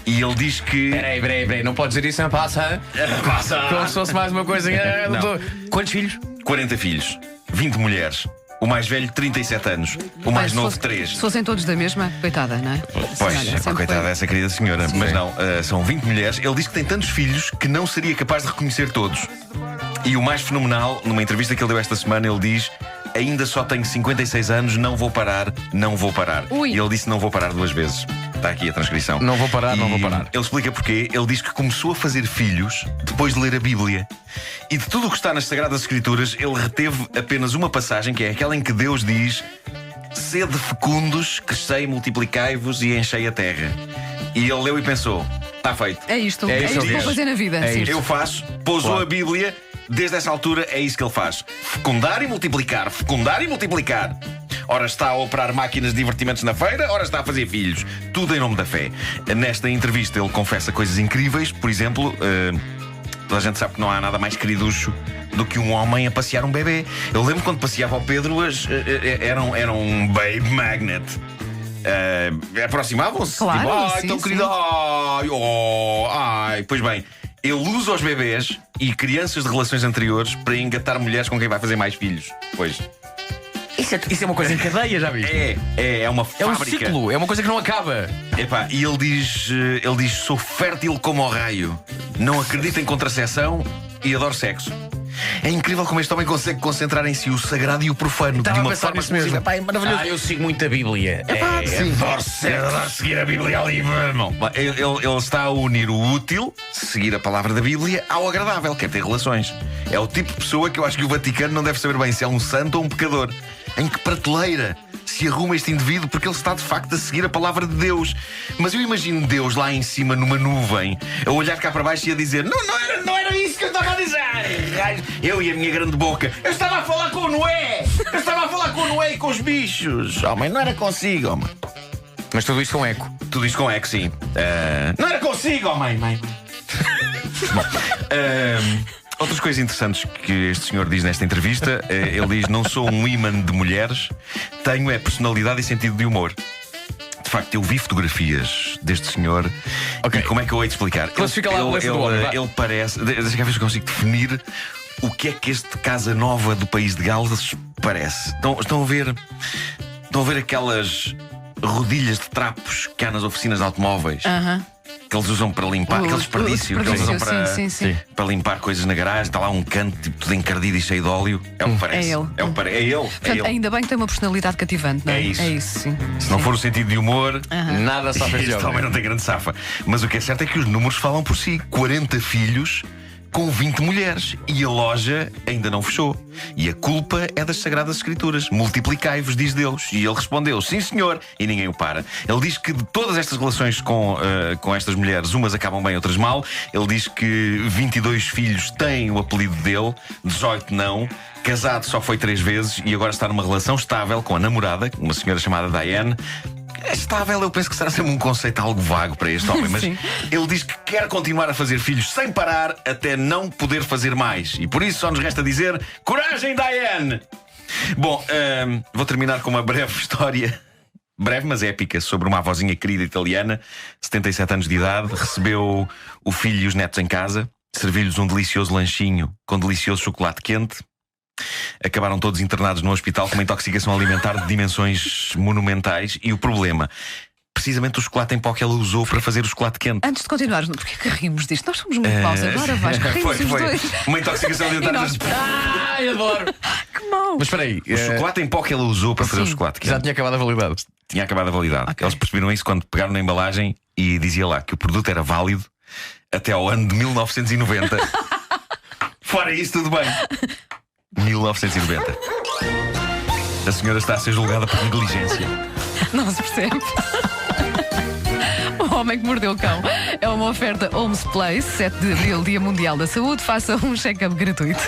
E ele diz que... Peraí, não pode dizer isso, não passa? Passa! Como se fosse mais uma coisa. Não. Quantos filhos? 40 filhos, 20 mulheres. O mais velho, 37 anos. O mais novo, 3. Se fossem todos da mesma, coitada, não é? Pois, coitada dessa querida senhora. Sim. Mas não, são 20 mulheres. Ele diz que tem tantos filhos que não seria capaz de reconhecer todos. E o mais fenomenal, numa entrevista que ele deu esta semana, ele diz: ainda só tenho 56 anos, não vou parar, não vou parar. Ui. E ele disse não vou parar 2 vezes. Está aqui a transcrição. Não vou parar, não vou parar. Ele explica porquê. Ele diz que começou a fazer filhos depois de ler a Bíblia. E de tudo o que está nas Sagradas Escrituras, ele reteve apenas uma passagem, que é aquela em que Deus diz: sede fecundos, crescei, multiplicai-vos e enchei a terra. E ele leu e pensou: está feito. É isto. É É isto isto que vou mesmo. fazer na vida. É Sim. isto. Eu faço, pousou a Bíblia, desde essa altura é isso que ele faz: fecundar e multiplicar, fecundar e multiplicar. Ora está a operar máquinas de divertimentos na feira, ora está a fazer filhos. Tudo em nome da fé. Nesta entrevista ele confessa coisas incríveis. Por exemplo, toda a gente sabe que não há nada mais queriducho do que um homem a passear um bebê. Eu lembro quando passeava ao Pedro, era um baby magnet. Aproximavam-se. Claro, tipo, ai, sim, tão sim. querido. Ai. Pois bem, ele usa os bebês e crianças de relações anteriores para engatar mulheres com quem vai fazer mais filhos. Pois. Isso é uma coisa em cadeia, já viste? É uma É um fábrica. ciclo, é uma coisa que não acaba. Epá, e ele diz: sou fértil como ao raio, não acredito em contraceção e adoro sexo. É incrível como este homem consegue concentrar em si o sagrado e o profano Estava de a uma pensar forma nisso mesmo. exclusiva. Epá, é maravilhoso. Eu sigo muito a Bíblia. Adoro seguir a Bíblia ali, irmão. Ele está a unir o útil, seguir a palavra da Bíblia, ao agradável, que é ter relações. É o tipo de pessoa que eu acho que o Vaticano não deve saber bem se é um santo ou um pecador. Em que prateleira se arruma este indivíduo, porque ele está de facto a seguir a palavra de Deus. Mas eu imagino Deus lá em cima numa nuvem, a olhar cá para baixo e a dizer: não era isso que eu estava a dizer. Eu e a minha grande boca, eu estava a falar com o Noé. Eu estava a falar com o Noé e com os bichos. Homem, não era consigo, homem. Mas tudo isto com eco. Tudo isto com eco, sim. Não era consigo, homem. Bom, outras coisas interessantes que este senhor diz nesta entrevista. Ele diz: não sou um imã de mulheres, tenho personalidade e sentido de humor. De facto, eu vi fotografias deste senhor. Ok. E como é que eu hei de explicar? Classifica lá a beleza do homem, vá. Ele parece. Deixa cá ver se eu consigo definir o que é que este Casa Nova do país de Gales parece. Estão a ver aquelas rodilhas de trapos que há nas oficinas de automóveis? Que eles usam para limpar, aquele desperdício que eles usam para, sim. para limpar coisas na garagem. Está lá um canto tipo, tudo encardido e cheio de óleo. É o que parece. É ele. É ele. Portanto, ainda bem que tem uma personalidade cativante, não é? É isso. É isso, sim. Se não for o sentido de humor, Nada só fez este homem não tem grande safa. Mas o que é certo é que os números falam por si: 40 filhos com 20 mulheres. E a loja ainda não fechou. E a culpa é das Sagradas Escrituras. Multiplicai-vos, diz Deus. E ele respondeu: sim, senhor. E ninguém o para. Ele diz que de todas estas relações com estas mulheres, umas acabam bem, outras mal. Ele diz que 22 filhos têm o apelido dele, 18 não. Casado só foi 3 vezes e agora está numa relação estável com a namorada, uma senhora chamada Diane. Estável, eu penso que será sempre um conceito algo vago para este homem, mas Sim. ele diz que quer continuar a fazer filhos sem parar até não poder fazer mais. E por isso só nos resta dizer: coragem, Diane! Bom, vou terminar com uma breve história, breve mas épica, sobre uma avózinha querida italiana, 77 anos de idade, recebeu o filho e os netos em casa, serviu-lhes um delicioso lanchinho com delicioso chocolate quente. Acabaram todos internados no hospital com uma intoxicação alimentar de dimensões monumentais. E o problema, precisamente o chocolate em pó que ela usou para fazer o chocolate quente. Antes de continuarmos, porquê que rimos disto? Nós somos muito maus agora, Vasco. Rimos os dois. Uma intoxicação alimentar. E nós- Ai, adoro! Que mau. Mas espera aí, O chocolate em pó que ela usou para fazer o chocolate quente já tinha acabado a validade. tinha acabado a validade. Ok. Eles perceberam isso quando pegaram na embalagem e dizia lá que o produto era válido até ao ano de 1990. Fora isso, tudo bem. 1990. A senhora está a ser julgada por negligência. Não se percebe. O Homem que Mordeu o Cão é uma oferta Homes Place, 7 de Abril, Dia Mundial da Saúde. Faça um check-up gratuito.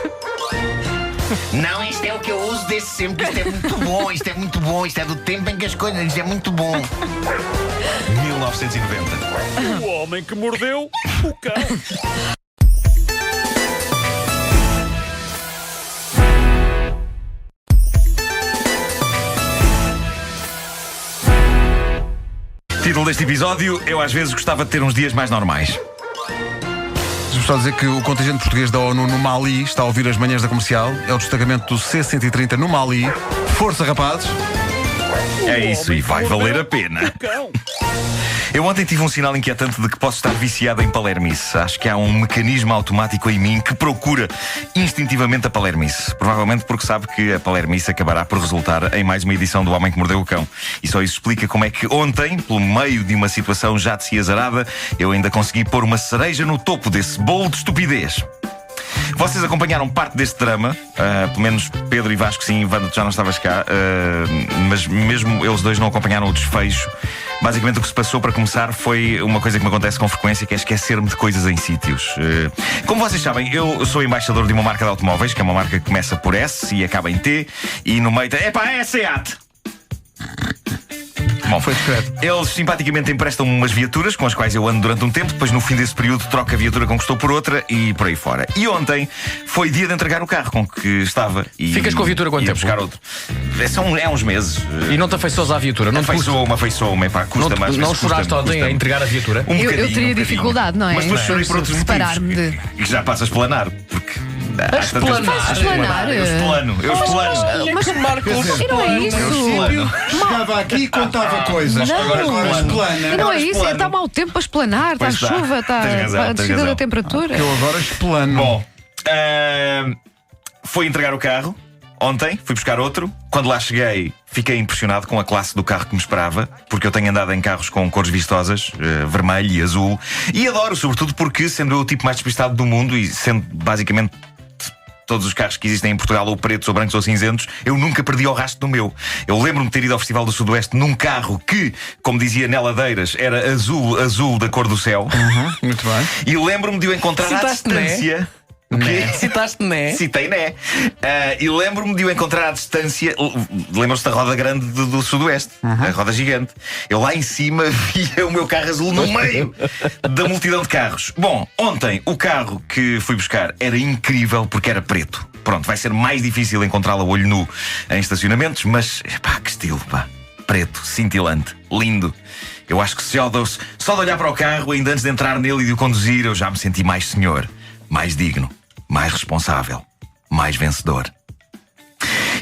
Não, isto é o que eu uso desde sempre, isto é muito bom, isto é muito bom, isto é do tempo em que as coisas, isto é muito bom. 1990. O homem que mordeu o cão. Título deste episódio: eu às vezes gostava de ter uns dias mais normais. Deixa-me só dizer que o contingente português da ONU no Mali está a ouvir as manhãs da comercial. É o destacamento do C-130 no Mali. Força, rapazes! É isso, e vai valer a pena. O cão. Eu ontem tive um sinal inquietante de que posso estar viciado em palermice. Acho que há um mecanismo automático em mim que procura instintivamente a palermice. Provavelmente porque sabe que a palermice acabará por resultar em mais uma edição do Homem que Mordeu o Cão. E só isso explica como é que ontem, pelo meio de uma situação já de si azarada, eu ainda consegui pôr uma cereja no topo desse bolo de estupidez. Vocês acompanharam parte deste drama, pelo menos Pedro e Vasco, sim, Wanda, tu já não estavas cá, mas mesmo eles dois não acompanharam o desfecho. Basicamente o que se passou, para começar, foi uma coisa que me acontece com frequência, que é esquecer-me de coisas em sítios. Como vocês sabem, eu sou embaixador de uma marca de automóveis, que é uma marca que começa por S e acaba em T, e no meio tem... Epá, é SEAT! Bom, Foi discreto. Eles simpaticamente emprestam umas viaturas com as quais eu ando durante um tempo. Depois, no fim desse período, troco a viatura com que estou por outra e por aí fora. E ontem foi dia de entregar o carro com que estava. E ficas com a viatura quanto tempo? Buscar outro. É uns meses. E não te afeiçoas à viatura? Não te Afeiçoou-me, pá, custa mais. Não choraste ontem a entregar a viatura? Eu teria dificuldade, não é? Mas depois chorei por outros Separar-me motivos. E já passas a explanar, porque... Explanar? Eu explano. Mas Marcos, e não é isso? Chegava aqui e contava coisas. Não, Agora explana. e não é isso, está mau tempo para explanar, está a chuva, está a descida da temperatura. Eu agora explano. Bom, foi entregar o carro. Ontem fui buscar outro. Quando lá cheguei, fiquei impressionado com a classe do carro que me esperava, porque eu tenho andado em carros com cores vistosas, vermelho e azul, e adoro, sobretudo porque, sendo eu o tipo mais despistado do mundo e sendo basicamente todos os carros que existem em Portugal ou pretos ou brancos ou cinzentos, eu nunca perdi ao rastro do meu. Eu lembro-me de ter ido ao Festival do Sudoeste num carro que, como dizia Neladeiras, era azul da cor do céu. Muito bem. E lembro-me de o encontrar à distância. O quê? Citaste né? Citei né? E lembro-me de o encontrar à distância. Lembram-se da roda grande do Sudoeste, a roda gigante. Eu lá em cima via o meu carro azul no meio da multidão de carros. Bom, ontem o carro que fui buscar era incrível porque era preto. Pronto, vai ser mais difícil encontrá-lo a olho nu em estacionamentos, mas pá, que estilo, pá. Preto, cintilante, lindo. Eu acho que só de olhar para o carro, ainda antes de entrar nele e de o conduzir, eu já me senti mais senhor, mais digno, mais responsável, mais vencedor.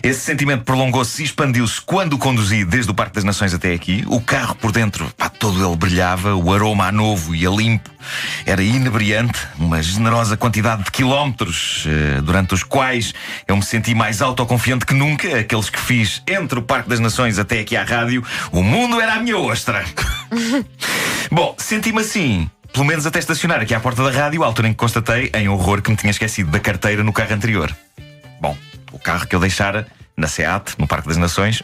Esse sentimento prolongou-se e expandiu-se quando o conduzi desde o Parque das Nações até aqui. O carro por dentro, pá, todo ele brilhava. O aroma a novo e a limpo era inebriante. Uma generosa quantidade de quilómetros durante os quais eu me senti mais autoconfiante que nunca. Aqueles que fiz entre o Parque das Nações até aqui à rádio. O mundo era a minha ostra. Bom, senti-me assim, pelo menos até estacionar aqui à porta da rádio, à altura em que constatei, em horror, que me tinha esquecido da carteira no carro anterior. Bom, o carro que eu deixara na SEAT, no Parque das Nações,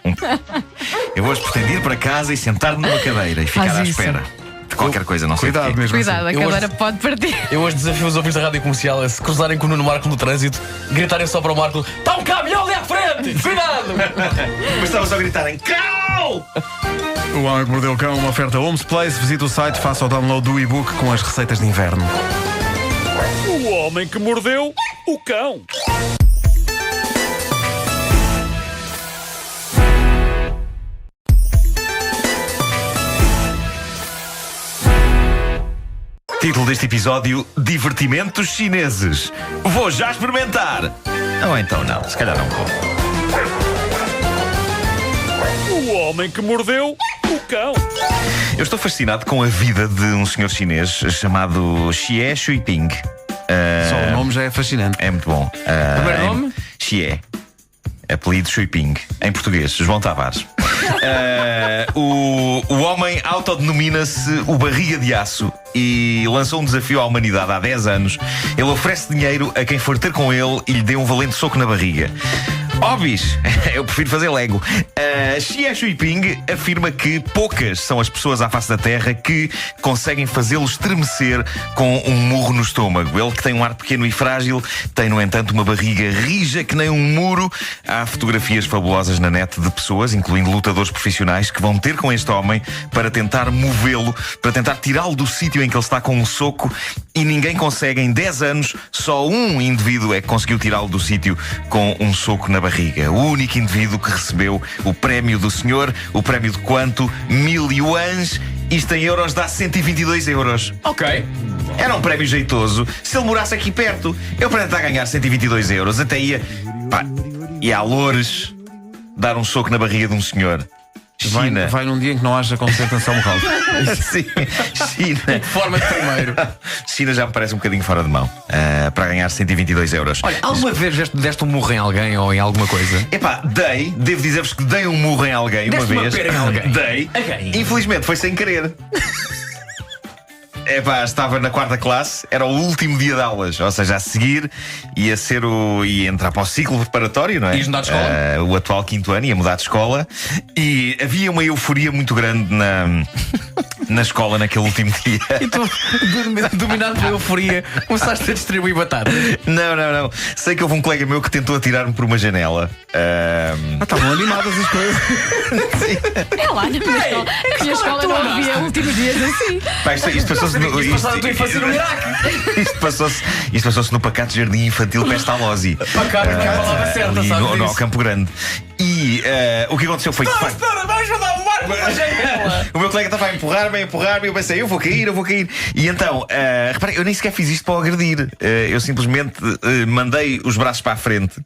eu hoje pretendi ir para casa e sentar-me numa cadeira e ficar à espera de qualquer coisa, não sei. Cuidado mesmo. Cuidado, assim. a cadeira pode partir. Eu hoje desafio os ouvintes da Rádio Comercial a se cruzarem com o Nuno Marco no trânsito, gritarem só para o Marco: está um caminhão ali à frente! Cuidado! Mas estava só a gritarem: Cão! O Homem que Mordeu o Cão, uma oferta Homes Place. Visite o site, faça o download do e-book com as receitas de inverno. O homem que mordeu o cão. Título deste episódio: Divertimentos chineses. Vou já experimentar. Ou então não, se calhar não vou. O homem que mordeu o cão. Eu estou fascinado com a vida de um senhor chinês chamado Xie Shuiping. Só o nome já é fascinante. É muito bom. Primeiro nome? Xie. Apelido Shuiping. Em português, João Tavares. O homem autodenomina-se o Barriga de Aço e lançou um desafio à humanidade há 10 anos. Ele oferece dinheiro a quem for ter com ele e lhe dê um valente soco na barriga. Óbvios, eu prefiro fazer Lego. Xie Shuiping afirma que poucas são as pessoas à face da Terra que conseguem fazê-lo estremecer com um murro no estômago. Ele, que tem um ar pequeno e frágil, tem, no entanto, uma barriga rija que nem um muro. Há fotografias fabulosas na net de pessoas, incluindo lutadores profissionais, que vão ter com este homem para tentar movê-lo, para tentar tirá-lo do sítio em que ele está com um soco, e ninguém consegue. Em 10 anos, só um indivíduo é que conseguiu tirá-lo do sítio com um soco na barriga. O único indivíduo que recebeu o prémio do senhor. O prémio de quanto? 1000 yuans. Isto em euros dá 122 euros. Ok. Era um prémio jeitoso. Se ele morasse aqui perto, eu, para tentar ganhar 122 euros, até ia a Loures dar um soco na barriga de um senhor. China. Vai num dia em que não haja concentração moral. Sim, China. Forma de primeiro. China já me parece um bocadinho fora de mão. Para ganhar 122 euros. Olha, alguma vez deste um murro em alguém ou em alguma coisa? Epá, devo dizer-vos que dei um murro em alguém Deste uma uma vez. pera em alguém? Dei. A quem? Infelizmente foi sem querer. Epá, estava na 4ª classe, era o último dia de aulas, ou seja, a seguir ia entrar para o ciclo preparatório, não é? Ias mudar de escola? O atual 5º ano ia mudar de escola e havia uma euforia muito grande na escola naquele último dia. E tu, dominado pela euforia, começaste a distribuir batatas. Não. Sei que houve um colega meu que tentou atirar-me por uma janela. Estavam animadas as coisas. É lá na minha escola. A minha escola não havia últimos dias assim. Pá, isto passou-se no. Isto passou-se no pacato jardim infantil Pestalozzi. Pacato não é a palavra certa, sabes no disso? Campo Grande. E o que aconteceu foi que. Vamos mandar um barco para a janela. O meu colega estava a empurrar-me, e eu pensei, eu vou cair. E então, reparem, eu nem sequer fiz isto para o agredir. Eu simplesmente mandei os braços para a frente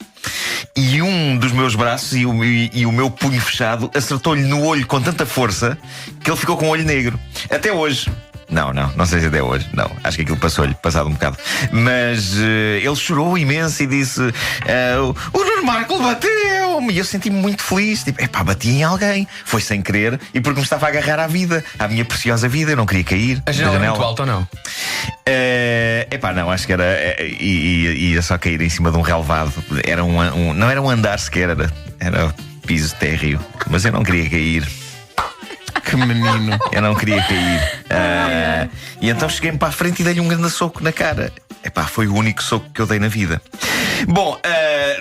e um dos meus braços e o meu punho fechado acertou-lhe no olho com tanta força que ele ficou com o olho negro. Até hoje. Não sei se até hoje. Não, acho que aquilo passou-lhe, passado um bocado. Mas ele chorou imenso e disse: o Nuno Marco bateu-me. E eu senti-me muito feliz. Tipo, bati em alguém. Foi sem querer e porque me estava a agarrar à vida, à minha preciosa vida. Eu não queria cair. A janela era muito alta ou não? Não, acho que era. Ia só cair em cima de um relevado. Era não era um andar sequer, era piso térreo. Mas eu não queria cair. Que menino. Eu não queria cair. E então cheguei-me para a frente e dei-lhe um grande soco na cara. Foi o único soco que eu dei na vida. Bom,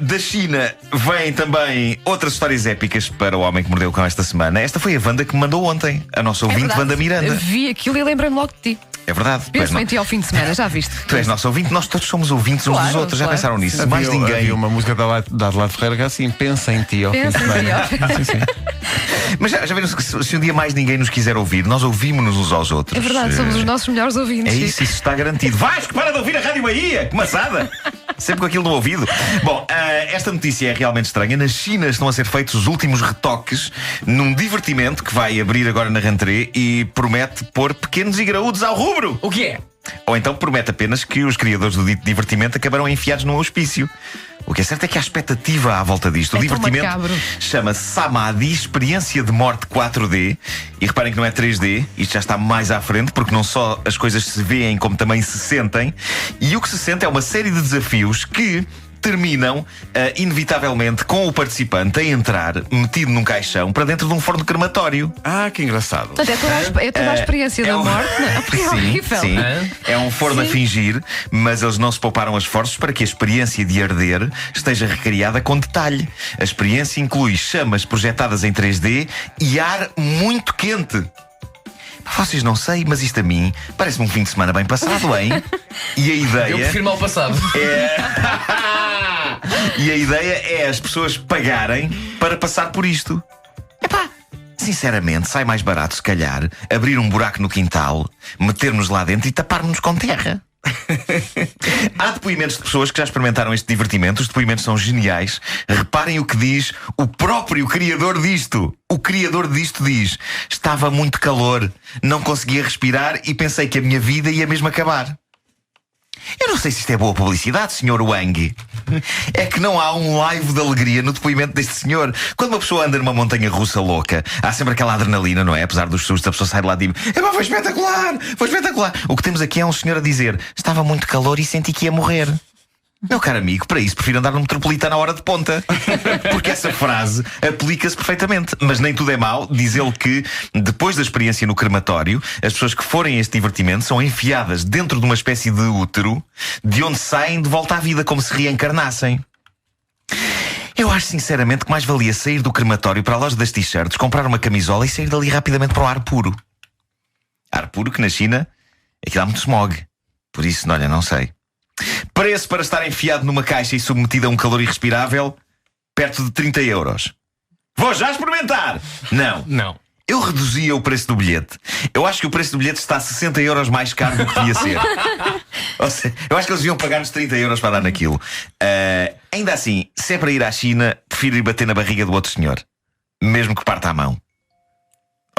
da China vêm também outras histórias épicas para o Homem que Mordeu o Cão esta semana. Esta foi a Wanda que me mandou ontem. A nossa ouvinte, Wanda Miranda. Vi aquilo e lembrei-me logo de ti. É verdade. Penso em ti ao fim de semana, já viste? Tu és nosso ouvinte, nós todos somos ouvintes uns dos outros. Já pensaram nisso? Mais ninguém. Havia uma música da Adelaide Ferreira que é assim: pensa em ti ao fim de semana. Sim. Mas já viram se um dia mais ninguém nos quiser ouvir, nós ouvimos-nos uns aos outros. É verdade, somos os nossos melhores ouvintes. É isso está garantido. Vasco, para de ouvir a Rádio Bahia! Que maçada! Sempre com aquilo no ouvido. Bom, esta notícia é realmente estranha. Na China estão a ser feitos os últimos retoques num divertimento que vai abrir agora na rentrée e promete pôr pequenos e graúdos ao rubro. O que é? Ou então promete apenas que os criadores do dito divertimento acabarão enfiados num hospício. O que é certo é que há expectativa à volta disto. O divertimento chama-se Samadhi, Experiência de Morte 4D. E reparem que não é 3D. Isto já está mais à frente, porque não só as coisas se veem, como também se sentem. E o que se sente é uma série de desafios que terminam inevitavelmente com o participante a entrar metido num caixão para dentro de um forno crematório. Que engraçado. Portanto, é toda a experiência da morte, não é? Porque é horrível. Sim. É um forno a fingir, mas eles não se pouparam esforços para que a experiência de arder esteja recriada com detalhe. A experiência inclui chamas projetadas em 3D e ar muito quente. Vocês não sei, mas isto a mim parece-me um fim de semana bem passado, hein? E a ideia... Eu prefiro mal passado. E a ideia é as pessoas pagarem para passar por isto. Sinceramente, sai mais barato, se calhar, abrir um buraco no quintal, metermos lá dentro e taparmos-nos com terra. Há depoimentos de pessoas que já experimentaram este divertimento. Os depoimentos são geniais. Reparem o que diz o próprio criador disto. O criador disto diz: estava muito calor, não conseguia respirar e pensei que a minha vida ia mesmo acabar. Eu não sei se isto é boa publicidade, Sr. Wang. É que não há um live de alegria no depoimento deste senhor. Quando uma pessoa anda numa montanha russa louca, há sempre aquela adrenalina, não é? Apesar dos sustos, a pessoa sai de lá e diz: foi espetacular, foi espetacular. O que temos aqui é um senhor a dizer: estava muito calor e senti que ia morrer. Meu caro amigo, para isso prefiro andar no Metropolitano à hora de ponta. Porque essa frase aplica-se perfeitamente. Mas nem tudo é mau. Diz ele que, depois da experiência no crematório, as pessoas que forem a este divertimento são enfiadas dentro de uma espécie de útero, de onde saem de volta à vida, como se reencarnassem. Eu acho sinceramente que mais valia sair do crematório para a loja das t-shirts, comprar uma camisola e sair dali rapidamente para o ar puro. Ar puro que na China aquilo há muito smog. Por isso, olha, não sei. Preço para estar enfiado numa caixa e submetido a um calor irrespirável: perto de 30 euros. Vou já experimentar! Não. Eu reduzia o preço do bilhete. Eu acho que o preço do bilhete está a 60 euros mais caro do que devia ser. Ou seja, eu acho que eles deviam pagar-nos 30 euros para dar naquilo. Ainda assim, se é para ir à China, prefiro ir bater na barriga do outro senhor, mesmo que parta a mão.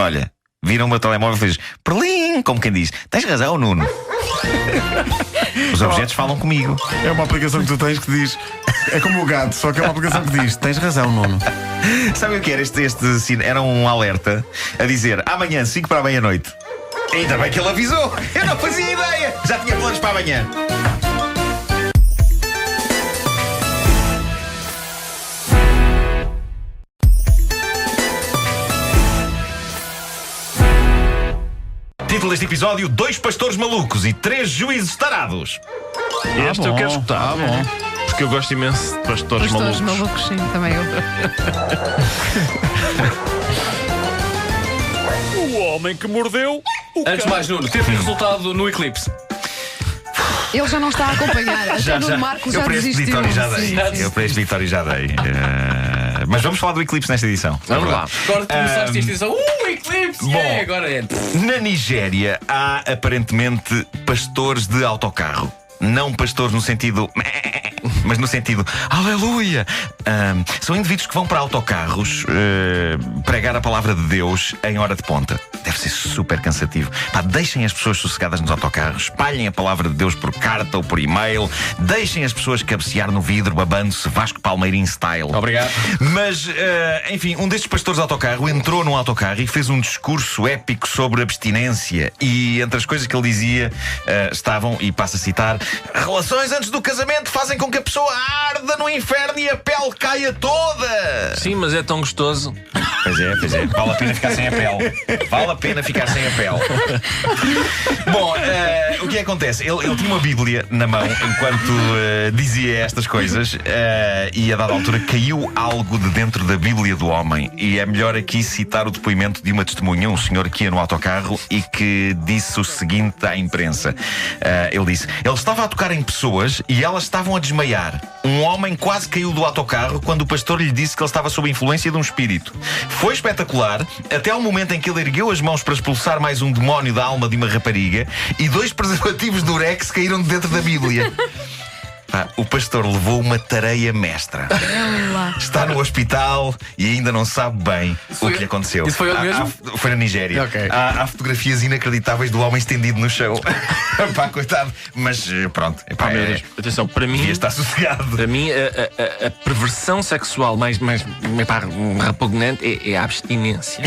Olha, viram o meu telemóvel e fez perlim, como quem diz: tens razão, Nuno. Os objetos falam comigo. É uma aplicação que tu tens que diz. É como o gato, só que é uma aplicação que diz: tens razão, Nuno. Sabe o que era este era um alerta a dizer: amanhã, 5 para a meia-noite. Ainda bem que ele avisou. Eu não fazia ideia. Já tinha planos para amanhã. Título deste episódio: 2 pastores malucos e 3 juízes tarados. Este eu quero escutar. bom. Porque eu gosto imenso de pastores Pastores malucos. malucos, sim, também eu. O homem que mordeu o Antes de mais, Nuno, teve resultado no eclipse. Ele já não está a acompanhar. Até no Marco já eu para este desistiu. editório já dei. Sim, sim. Eu para este editório já dei. Mas vamos falar do eclipse nesta edição. Vamos lá. Agora que começaste esta edição, eclipse! Bom. Yeah, agora é. Na Nigéria há aparentemente pastores de autocarro. Não pastores no sentido, mas no sentido aleluia. São indivíduos que vão para autocarros pregar a palavra de Deus em hora de ponta. Deve ser super cansativo. Pá, deixem as pessoas sossegadas nos autocarros, espalhem a palavra de Deus por carta ou por e-mail, deixem as pessoas cabecear no vidro babando-se Vasco Palmeirim style. Obrigado. Mas, enfim, um destes pastores de autocarro entrou num autocarro e fez um discurso épico sobre abstinência. E entre as coisas que ele dizia estavam, e passo a citar: relações antes do casamento fazem com que a pessoa arda no inferno e a pele caia toda. Sim, mas é tão gostoso. Pois é. Vale a pena ficar sem a pele. Vale a pena ficar sem a pele. Bom, o que acontece? Ele tinha uma Bíblia na mão enquanto dizia estas coisas e a dada altura caiu algo de dentro da Bíblia do homem. E é melhor aqui citar o depoimento de uma testemunha, um senhor que ia no autocarro e que disse o seguinte à imprensa. Ele disse: ele estava a tocar em pessoas e elas estavam a desmaiar. Um homem quase caiu do autocarro quando o pastor lhe disse que ele estava sob a influência de um espírito. Foi espetacular, até ao momento em que ele ergueu as mãos para expulsar mais um demónio da alma de uma rapariga e 2 preservativos do Urex caíram de dentro da Bíblia. O pastor levou uma tareia mestra. Está no hospital e ainda não sabe bem o que aconteceu. Isso foi onde mesmo? Foi na Nigéria. Okay. Há fotografias inacreditáveis do homem estendido no chão. Pá, coitado. Mas pronto. Epá, Meu Deus. Atenção, para mim. Devia estar sossegado. Para mim, a perversão sexual mais repugnante é a abstinência.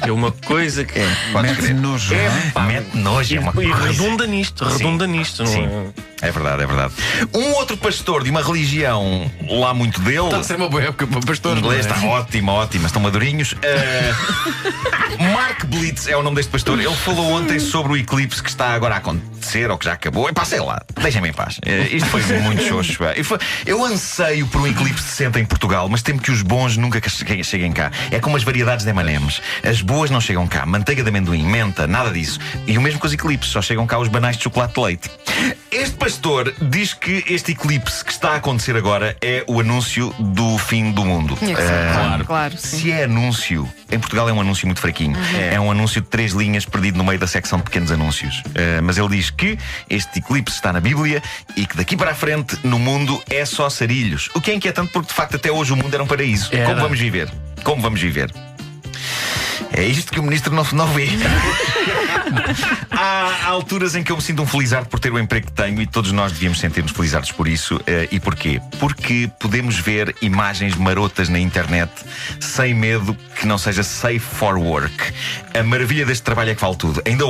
É uma coisa que. Mete nojo. Mete nojo. É uma E coisa. redunda nisto. Sim. Não é? É verdade. Um outro pastor de uma religião lá muito dele. Está a ser uma boa época para pastores. Inglês está ótimo, estão madurinhos. Mark Blitz é o nome deste pastor. Ele falou ontem sobre o eclipse que está agora a acontecer ou que já acabou. Epá, sei lá, deixem-me em paz. Isto foi muito xoxo. Eu anseio por um eclipse decente em Portugal, mas temo que os bons nunca cheguem cá. É como as variedades de M&M's. As boas não chegam cá. Manteiga de amendoim, menta, nada disso. E o mesmo com os eclipses, só chegam cá os banais de chocolate de leite. Este pastor diz que este eclipse que está a acontecer agora é o anúncio do fim do mundo. Tinha que ser, claro. Sim. Se é anúncio, em Portugal é um anúncio muito fraquinho. É um anúncio de 3 linhas perdido no meio da secção de pequenos anúncios. Mas ele diz que este eclipse está na Bíblia e que daqui para a frente no mundo é só sarilhos. O que é inquietante porque de facto até hoje o mundo era um paraíso. Como vamos viver? É isto que o ministro não vê. Há alturas em que eu me sinto um felizardo por ter o emprego que tenho e todos nós devíamos sentir-nos felizardos por isso. E porquê? Porque podemos ver imagens marotas na internet sem medo que não seja safe for work. A maravilha deste trabalho é que vale tudo. Ainda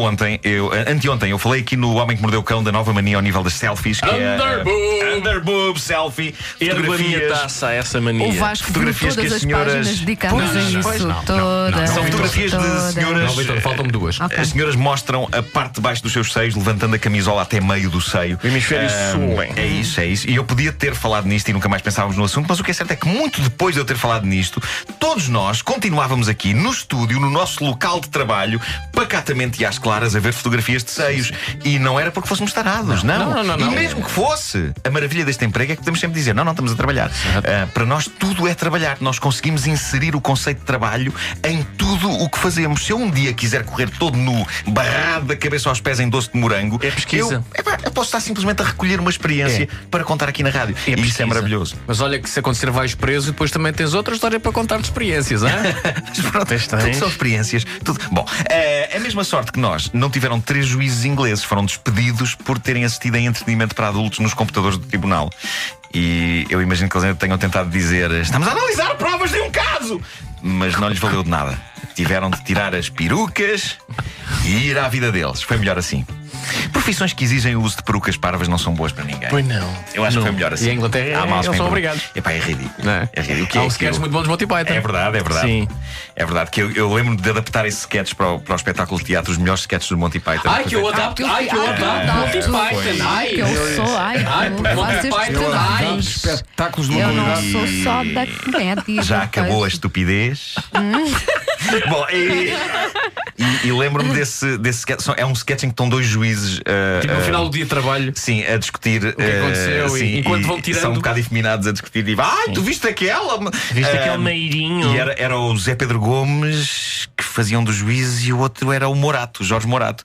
anteontem eu falei aqui no Homem que Mordeu o Cão da nova mania ao nível das selfies, que é underboob selfie. Ergo a minha taça a essa mania. O Vasco viu Fotografias todas que as as senhoras- páginas dedicadas a isso. Todas. São fotografias de senhoras. Não, Vitor, faltam-me 2. Ok. As senhoras mostram a parte de baixo dos seus seios, levantando a camisola até meio do seio. O hemisfério sul. É isso. E eu podia ter falado nisto e nunca mais pensávamos no assunto, mas o que é certo é que muito depois de eu ter falado nisto, todos nós continuávamos aqui no estúdio, no nosso local de trabalho, pacatamente e às claras a ver fotografias de seios. E não era porque fôssemos tarados, não. E mesmo que fosse, a maravilha deste emprego é que podemos sempre dizer: não, estamos a trabalhar. Para nós tudo é trabalhar. Nós conseguimos inserir o conceito de trabalho em tudo o que fazemos. Se eu um dia quiser correr todo nu, barrado da cabeça aos pés em doce de morango, É pesquisa. eu posso estar simplesmente a recolher uma experiência para contar aqui na rádio. E isso é maravilhoso. Mas olha que se acontecer vais preso e depois também tens outra história para contar de experiências, hein? Mas pronto, tudo são experiências. Tudo. Bom, a mesma sorte que nós, não tiveram 3 juízes ingleses. Foram despedidos por terem assistido a entretenimento para adultos nos computadores do tribunal. E eu imagino que eles ainda tenham tentado dizer: estamos a analisar provas de um caso! Mas não lhes valeu de nada. Tiveram de tirar as perucas e ir à vida deles. Foi melhor assim. Profissões que exigem o uso de perucas parvas não são boas para ninguém. Pois não. Eu acho que foi melhor assim. E a Inglaterra, eles são obrigados. Epá, é ridículo. Não é? É ridículo. O que Há é um sketch aquilo? muito bom dos Monty Python. É verdade, é verdade. Sim. É verdade que eu lembro-me de adaptar esse sketch para o espetáculo de teatro, os melhores sketches do Monty Python. Ai, que eu adapto. Ai, que eu adapto. Monty Python. Ai, Que eu sou, Monty Python. Ai. Espetáculos de uma Eu não qualidade. sou só da comédia. Já acabou a estupidez. Bom, e lembro-me desse sketch. É um sketch em que estão 2 juízes Tipo, no final do dia de trabalho. sim, a discutir o que aconteceu sim, e enquanto vão tirando. são um bocado efeminados a discutir. Tipo, ai, tu viste aquela? Viste aquele meirinho? E era o Zé Pedro Gomes que fazia um dos juízes e o outro era o Morato, Jorge Morato.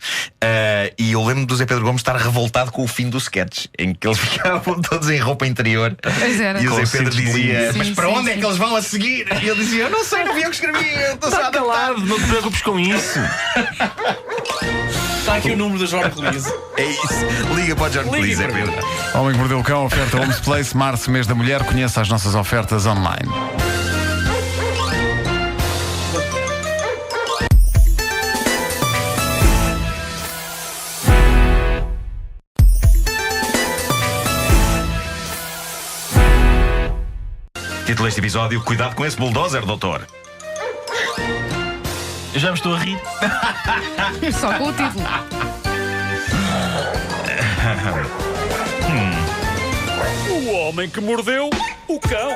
E eu lembro do Zé Pedro Gomes estar revoltado com o fim do sketch, em que eles ficavam todos em roupa interior. Pois era. E o Com Zé Pedro cintos de dizia: linho. mas Sim, para sim, onde é sim. que eles vão a seguir? E eu dizia: eu não sei, não vi eu que escrevi, eu estou só a adaptar. Calado, não te preocupes com isso. Está aqui o número do Jorge Cleese. É isso. Liga para o John Cleese, Zé Pedro. Homem que Mordeu o Cão, oferta Homes Place, março, mês da mulher. Conheça as nossas ofertas online. Título deste episódio: cuidado com esse bulldozer, doutor. Eu já me estou a rir. Só com o título. O homem que mordeu o cão.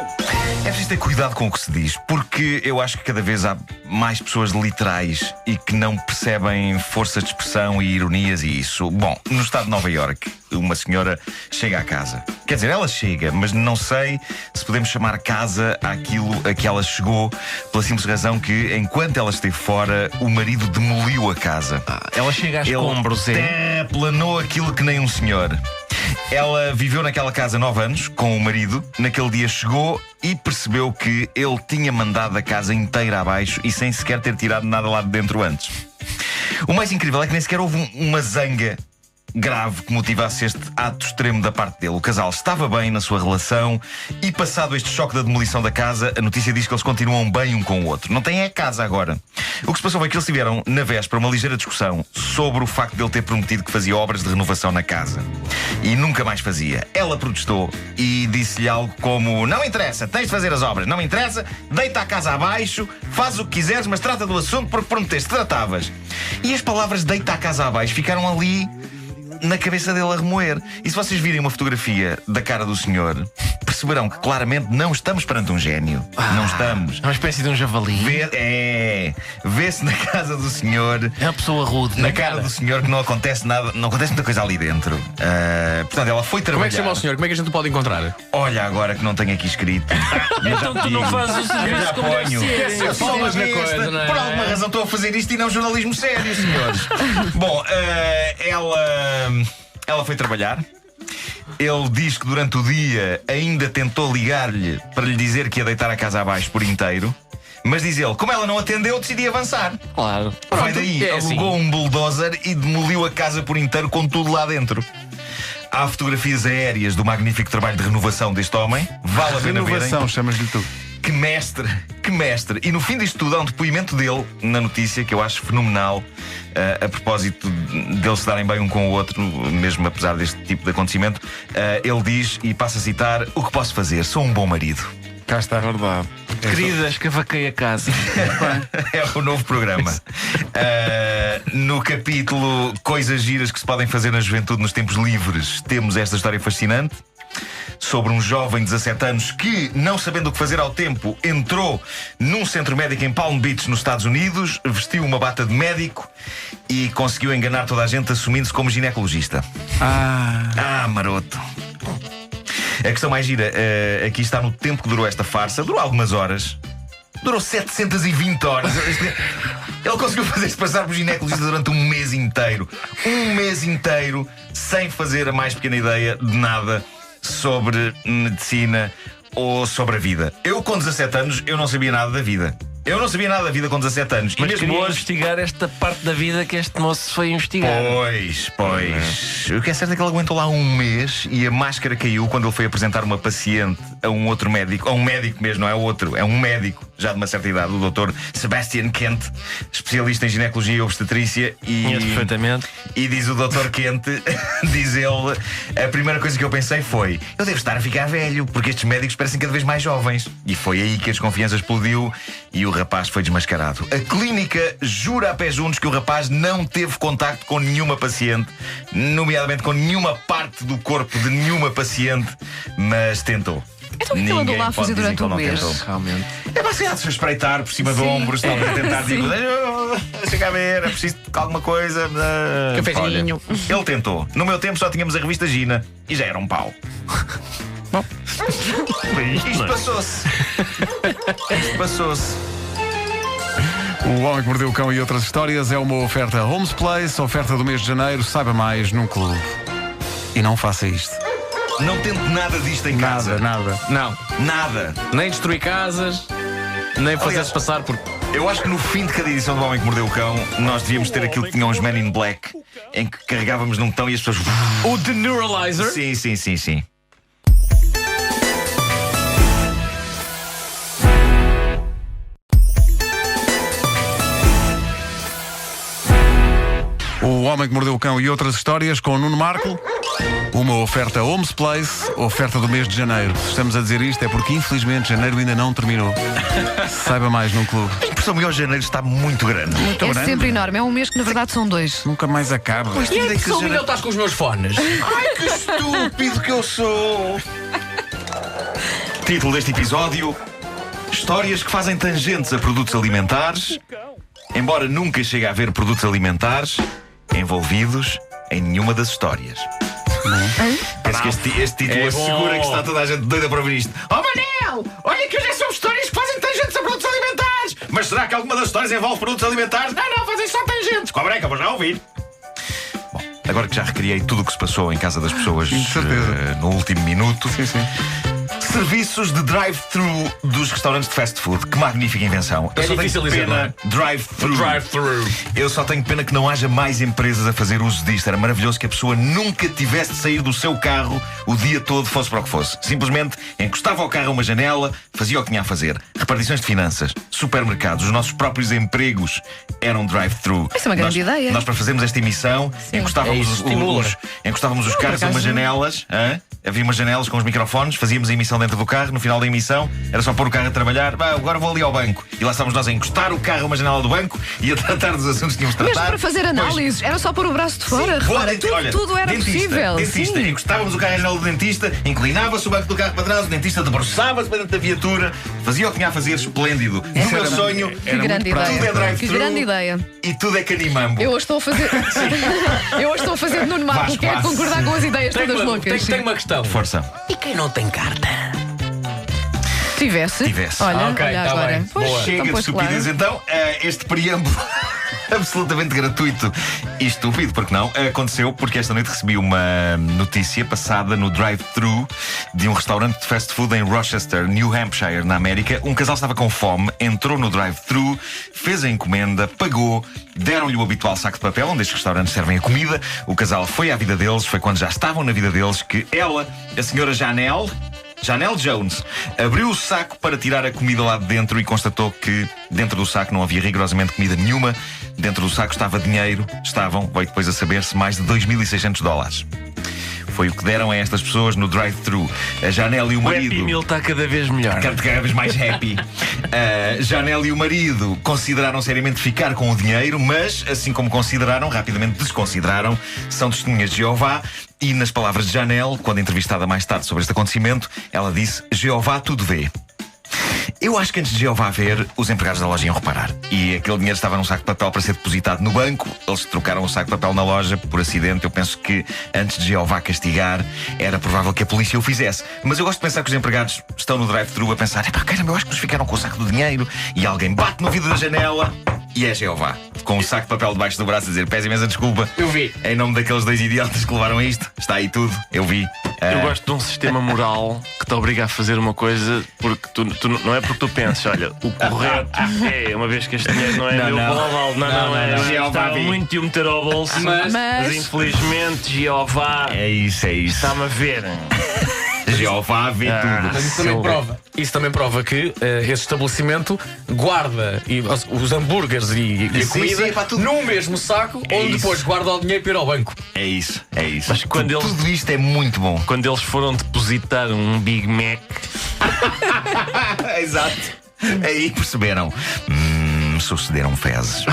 É preciso ter cuidado com o que se diz, porque eu acho que cada vez há mais pessoas literais e que não percebem forças de expressão e ironias e isso. Bom, no estado de Nova Iorque, uma senhora chega à casa. Quer dizer, ela chega, mas não sei se podemos chamar casa àquilo a que ela chegou, pela simples razão que, enquanto ela esteve fora, o marido demoliu a casa. Ela chega a escombros, é? Planou aquilo que nem um senhor. Ela viveu naquela casa 9 anos com o marido. Naquele dia chegou e percebeu que ele tinha mandado a casa inteira abaixo e sem sequer ter tirado nada lá de dentro antes. O mais incrível é que nem sequer houve uma zanga grave que motivasse este ato extremo da parte dele. O casal estava bem na sua relação e, passado este choque da demolição da casa, a notícia diz que eles continuam bem um com o outro. Não têm a casa agora. O que se passou foi que eles tiveram, na véspera, uma ligeira discussão sobre o facto de ele ter prometido que fazia obras de renovação na casa. E nunca mais fazia. Ela protestou e disse-lhe algo como: não interessa, tens de fazer as obras. Não me interessa, deita a casa abaixo, faz o que quiseres, mas trata do assunto porque prometeste que tratavas. E as palavras deita a casa abaixo ficaram ali na cabeça dele a remoer. E se vocês virem uma fotografia da cara do senhor, perceberão que claramente não estamos perante um gênio. Não estamos. É uma espécie de um javali. Vê-se na casa do senhor, É uma pessoa rude. na cara do senhor, que não acontece nada, não acontece muita coisa ali dentro. Portanto, ela foi trabalhar. Como é que se chama o senhor? Como é que a gente o pode encontrar? Olha, agora que não tenho aqui escrito. Então tu não fazes o Eu serviço já como deve ponho. ser. Eu sou uma Falas na besta. coisa, não é? Por alguma razão estou a fazer isto e não jornalismo sério, senhores. Bom, ela foi trabalhar. Ele diz que durante o dia ainda tentou ligar-lhe para lhe dizer que ia deitar a casa abaixo por inteiro. Mas diz ele, como ela não atendeu, decidi avançar. Claro. Vai daí, é assim. alugou um bulldozer e demoliu a casa por inteiro com tudo lá dentro. Há fotografias aéreas do magnífico trabalho de renovação deste homem. Vale a pena verem. Renovação, chamas-lhe tu. Que mestre, que mestre. E no fim disto tudo há um depoimento dele na notícia que eu acho fenomenal, a propósito deles se darem bem um com o outro, mesmo apesar deste tipo de acontecimento. Ele diz, e passo a citar: o que posso fazer? Sou um bom marido. Cá está a verdade. Querida, escavaquei a casa. É o novo programa. No capítulo Coisas giras que se podem fazer na juventude nos tempos livres, temos esta história fascinante sobre um jovem de 17 anos que, não sabendo o que fazer ao tempo, entrou num centro médico em Palm Beach, nos Estados Unidos, vestiu uma bata de médico e conseguiu enganar toda a gente assumindo-se como ginecologista. Maroto. A questão mais gira aqui está no tempo que durou esta farsa. Durou algumas horas. Durou 720 horas. Ele conseguiu fazer-se passar por ginecologista durante um mês inteiro. Um mês inteiro sem fazer a mais pequena ideia de nada sobre medicina ou sobre a vida. Eu, com 17 anos, eu não sabia nada da vida. Eu não sabia nada da vida com 17 anos. Mas e mesmo queria hoje investigar esta parte da vida que este moço foi investigar. Pois. O que é certo é que ele aguentou lá um mês e a máscara caiu quando ele foi apresentar uma paciente a um outro médico. A um médico mesmo, não é outro. É um médico, já de uma certa idade, o Dr. Sebastian Kent, especialista em ginecologia e obstetrícia. Conheço perfeitamente. E diz o Dr. Kent, diz ele, a primeira coisa que eu pensei foi: eu devo estar a ficar velho, porque estes médicos parecem cada vez mais jovens. E foi aí que a desconfiança explodiu e o rapaz foi desmascarado. A clínica jura a pé juntos que o rapaz não teve contacto com nenhuma paciente, nomeadamente com nenhuma parte do corpo de nenhuma paciente, mas tentou. Então o que ele andou lá a fazer durante um mês? Realmente. É baseado-se a espreitar por cima do ombro, estão a tentar dizer: deixa cá ver, é preciso de alguma coisa. Cafezinho. Olha, ele tentou. No meu tempo só tínhamos a revista Gina e já era um pau. Bom. Isto passou-se. Isto passou-se. O Homem que Mordeu o Cão e outras histórias é uma oferta Homes Place, oferta do mês de janeiro. Saiba mais num clube. E não faça isto. Não tente nada disto em casa. Nada. Não. Nada. Nem destruir casas, nem fazer-se passar por. Eu acho que no fim de cada edição do Homem que Mordeu o Cão, nós devíamos ter aquilo que tinham os Men in Black, em que carregávamos num botão e as pessoas. O Deneuralizer? Sim. O Homem que Mordeu o Cão e outras histórias com Nuno Marco. Uma oferta Homes Place, oferta do mês de janeiro. Se estamos a dizer isto é porque infelizmente janeiro ainda não terminou. Saiba mais num clube. A impressão melhor janeiro está muito grande. É sempre enorme. É um mês que na verdade são 2. Nunca mais acaba. E aí, pessoal, Miguel, estás com os meus fones? Ai, que estúpido que eu sou! Título deste episódio: Histórias que fazem tangentes a produtos alimentares, embora nunca chegue a haver produtos alimentares envolvidos em nenhuma das histórias. Penso que este título assegura que está toda a gente doida para ouvir isto. Oh Manel, olha que hoje são histórias que fazem tangentes a produtos alimentares. Mas será que alguma das histórias envolve produtos alimentares? Não, fazem só tangentes. Cobrei que eu vou já ouvir. Bom, agora que já recriei tudo o que se passou em casa das pessoas no último minuto. Sim. Serviços de drive-thru dos restaurantes de fast food. Que magnífica invenção. É difícil dizer, não é? Drive-thru. Eu só tenho pena que não haja mais empresas a fazer uso disto. Era maravilhoso que a pessoa nunca tivesse de sair do seu carro o dia todo, fosse para o que fosse. Simplesmente encostava o carro a uma janela, fazia o que tinha a fazer. Repartições de finanças, supermercados, os nossos próprios empregos eram drive-thru. Isso é uma grande ideia. Nós, para fazermos esta emissão, encostávamos os carros a umas janelas. Havia umas janelas com os microfones, fazíamos a emissão dentro do carro. No final da emissão era só pôr o carro a trabalhar. Agora vou ali ao banco. E lá estávamos nós a encostar o carro a uma janela do banco e a tratar dos assuntos que tínhamos de tratar. Mesmo para fazer análises, era só pôr o braço de fora. Repara, tudo era possível. Dentista, sim. encostávamos o carro à janela do dentista, inclinava-se o banco do carro para trás, o dentista debruçava-se para dentro da viatura, fazia o que tinha a fazer, esplêndido. O meu sonho, Que grande ideia. tudo é drive-thru. Que grande ideia. E tudo é canimambo. Eu hoje estou a fazer. Eu hoje estou a fazer de Nuno Marco, Vasco, que é Vasco. concordar com as ideias todas loucas. Tenho uma questão. Força. E quem não tem carta? Tivesse. Olha, Ok, olha tá agora. bem. Pois, Boa. Chega de pois, estupidez. claro. Então, este preâmbulo absolutamente gratuito e estúpido, porque não, aconteceu porque esta noite recebi uma notícia passada no drive-thru de um restaurante de fast food em Rochester, New Hampshire, na América. Um casal estava com fome, entrou no drive-thru, fez a encomenda, pagou, deram-lhe o habitual saco de papel onde estes restaurantes servem a comida. O casal foi à vida deles, foi quando já estavam na vida deles que ela, a senhora Janelle Jones, abriu o saco para tirar a comida lá de dentro e constatou que dentro do saco não havia rigorosamente comida nenhuma. Dentro do saco estava dinheiro, veio depois a saber-se, mais de $2.600. Foi o que deram a estas pessoas no drive-thru. A Janelle e o marido... O Happy Meal está cada vez melhor. Cada vez mais happy. Janelle e o marido consideraram seriamente ficar com o dinheiro, mas, assim como consideraram, rapidamente desconsideraram. São testemunhas de Jeová. E nas palavras de Janelle, quando entrevistada mais tarde sobre este acontecimento, ela disse: Jeová tudo vê. Eu acho que antes de Jeová ver, os empregados da loja iam reparar. E aquele dinheiro estava num saco de papel para ser depositado no banco. Eles trocaram o saco de papel na loja por acidente. Eu penso que antes de Jeová castigar, era provável que a polícia o fizesse. Mas eu gosto de pensar que os empregados estão no drive-thru a pensar: epá, caramba, eu acho que nos ficaram com o saco do dinheiro. E alguém bate no vidro da janela e é Jeová, com um saco de papel debaixo do braço a dizer: peço imensa desculpa. Eu vi. Em nome daqueles 2 idiotas que levaram isto. Está aí tudo, eu vi. Eu gosto de um sistema moral que te obriga a fazer uma coisa porque tu não é porque tu pensas, olha, o correto é, uma vez que este dinheiro não é meu, não, Jeová estava vi. muito de o meter ao bolso, Mas- infelizmente Jeová É isso. está-me a ver. Jeová vê tudo. Mas isso também prova que esse estabelecimento guarda os hambúrgueres e a Sim, comida sim, pá, tudo. num mesmo saco, É onde isso. depois guarda o dinheiro para ir ao banco. É isso. Mas quando eles- Tudo isto é muito bom. Quando eles foram depositar um Big Mac, Exato. Aí perceberam. Sucederam fezes.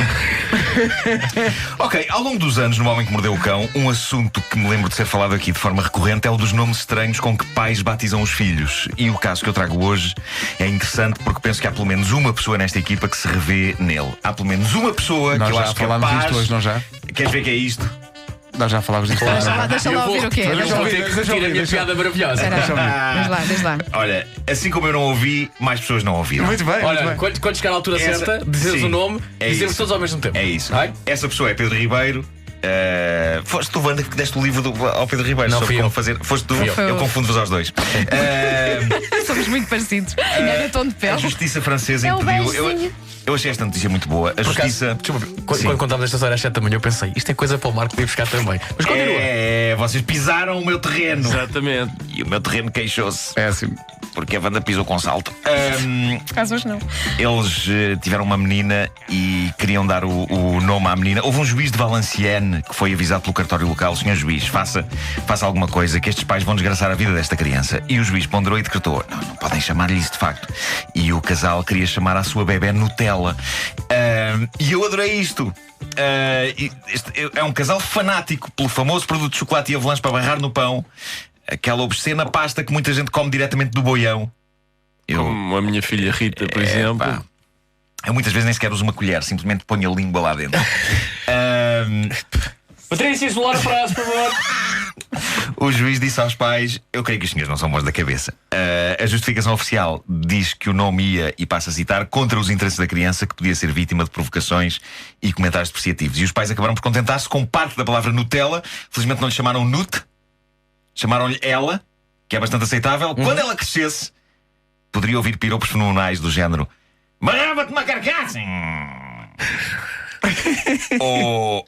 Ok, ao longo dos anos, no Homem que Mordeu o Cão, um assunto que me lembro de ser falado aqui de forma recorrente é o dos nomes estranhos com que pais batizam os filhos. E o caso que eu trago hoje é interessante porque penso que há pelo menos uma pessoa nesta equipa que se revê nele. Há pelo menos uma pessoa Nós que eu já acho falámos capaz... disto hoje, não já? Queres ver que é isto? Nós já falámos disto. Deixa lá ouvir o que é. Deixa eu ouvir, Ter que deixa eu repetir a ouvir, minha deixa eu- piada maravilhosa. Diz lá. Olha, assim como eu não ouvi, mais pessoas não ouviram. Muito bem, Olha, muito bem. quando chegar à altura Essa- certa, dizemos sim, o nome, é dizemos isso. todos ao mesmo tempo. É isso. Ai? Essa pessoa é Pedro Ribeiro. Foste tu, Wanda, que deste o livro ao Pedro Ribeiro Não, sobre fui como eu. fazer. Foste tu? Fui eu. Eu confundo-vos aos dois. Somos muito parecidos. Olha, tom de A pele. justiça francesa É o impediu. beijinho. Eu achei esta notícia muito boa. A Por acaso, justiça. desculpa, quando Sim. contámos esta história às 7 da manhã, eu pensei, isto é coisa para o Marco poder buscar também. Mas continua. Vocês pisaram o meu terreno. exatamente. E o meu terreno queixou-se. É assim. Porque a Wanda pisou com salto. Caso hoje não. Eles tiveram uma menina e queriam dar o nome à menina. Houve um juiz de Valenciennes que foi avisado pelo cartório local: senhor juiz, faça alguma coisa, que estes pais vão desgraçar a vida desta criança. E o juiz ponderou e decretou: não podem chamar-lhe isso de facto. E o casal queria chamar a sua bebé Nutella. E eu adorei isto. Este é um casal fanático pelo famoso produto de chocolate e avelãs para barrar no pão. Aquela obscena pasta que muita gente come diretamente do boião. Como a minha filha Rita, por exemplo. Pá, eu muitas vezes nem sequer uso uma colher, simplesmente ponho a língua lá dentro. Patrícia, isolar a frase, por favor. O juiz disse aos pais: eu creio que os senhores não são bons da cabeça. A justificação oficial diz que o nome ia, e passo a citar, contra os interesses da criança, que podia ser vítima de provocações e comentários depreciativos. E os pais acabaram por contentar-se com parte da palavra Nutella. Felizmente não lhe chamaram Nut, chamaram-lhe ela, que é bastante aceitável. Quando ela crescesse, poderia ouvir piropos fenomenais do género: barrava-te uma carcaça! Ou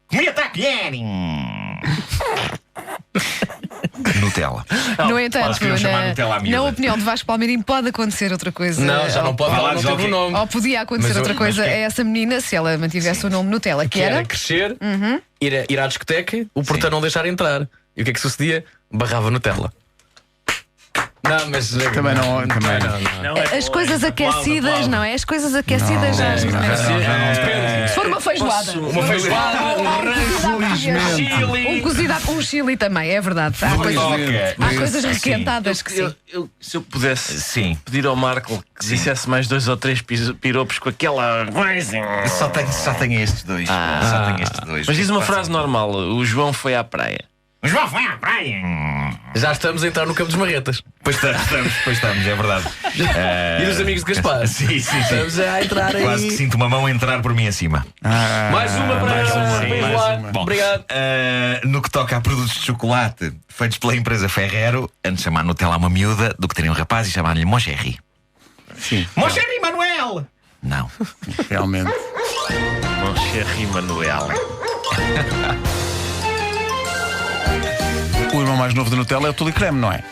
comia-te a colher! Nutella. No entanto, elas queriam chamar Nutella à miúda. na opinião de Vasco Palmeirim, pode acontecer outra coisa. Não, já não pode Vá lá, falar, não teve Joaquim. o nome. Ou podia acontecer Mas eu- outra coisa mas a essa menina se ela mantivesse o nome Nutella, que Que era era. crescer, ir à discoteca, o portão não deixar entrar. E o que é que sucedia? Barrava Nutella. Não, mas Também não. Também Não é As coisas aquecidas, não é? As coisas aquecidas já. Se for uma feijoada. uma feijoada, um rancho, Um cozido, um chili também, é verdade. Há coisas requentadas que sim. Se eu pudesse Sim. pedir ao Marco que dissesse mais 2 ou 3 piropos com aquela coisa. Só tenho estes dois. Só tenho estes dois. Mas diz uma frase normal: o João foi à praia. Mas vá, vai à praia! já estamos a entrar no campo dos marretas. Pois estamos, é verdade. E dos amigos de Gaspar. Sim. Estamos a entrar aí. Quase que sinto uma mão entrar por mim acima. Mais uma para mais uma, para sim, ir mais lá. uma. Bom, Obrigado. no que toca a produtos de chocolate feitos pela empresa Ferrero, antes de chamar Nutella a uma miúda, do que terem um rapaz e chamar-lhe Mon Chéri. Sim, Mon Chéri Manuel! Não. realmente. Mon Chéri Manuel. O irmão mais novo da Nutella é o Tule Creme, não é?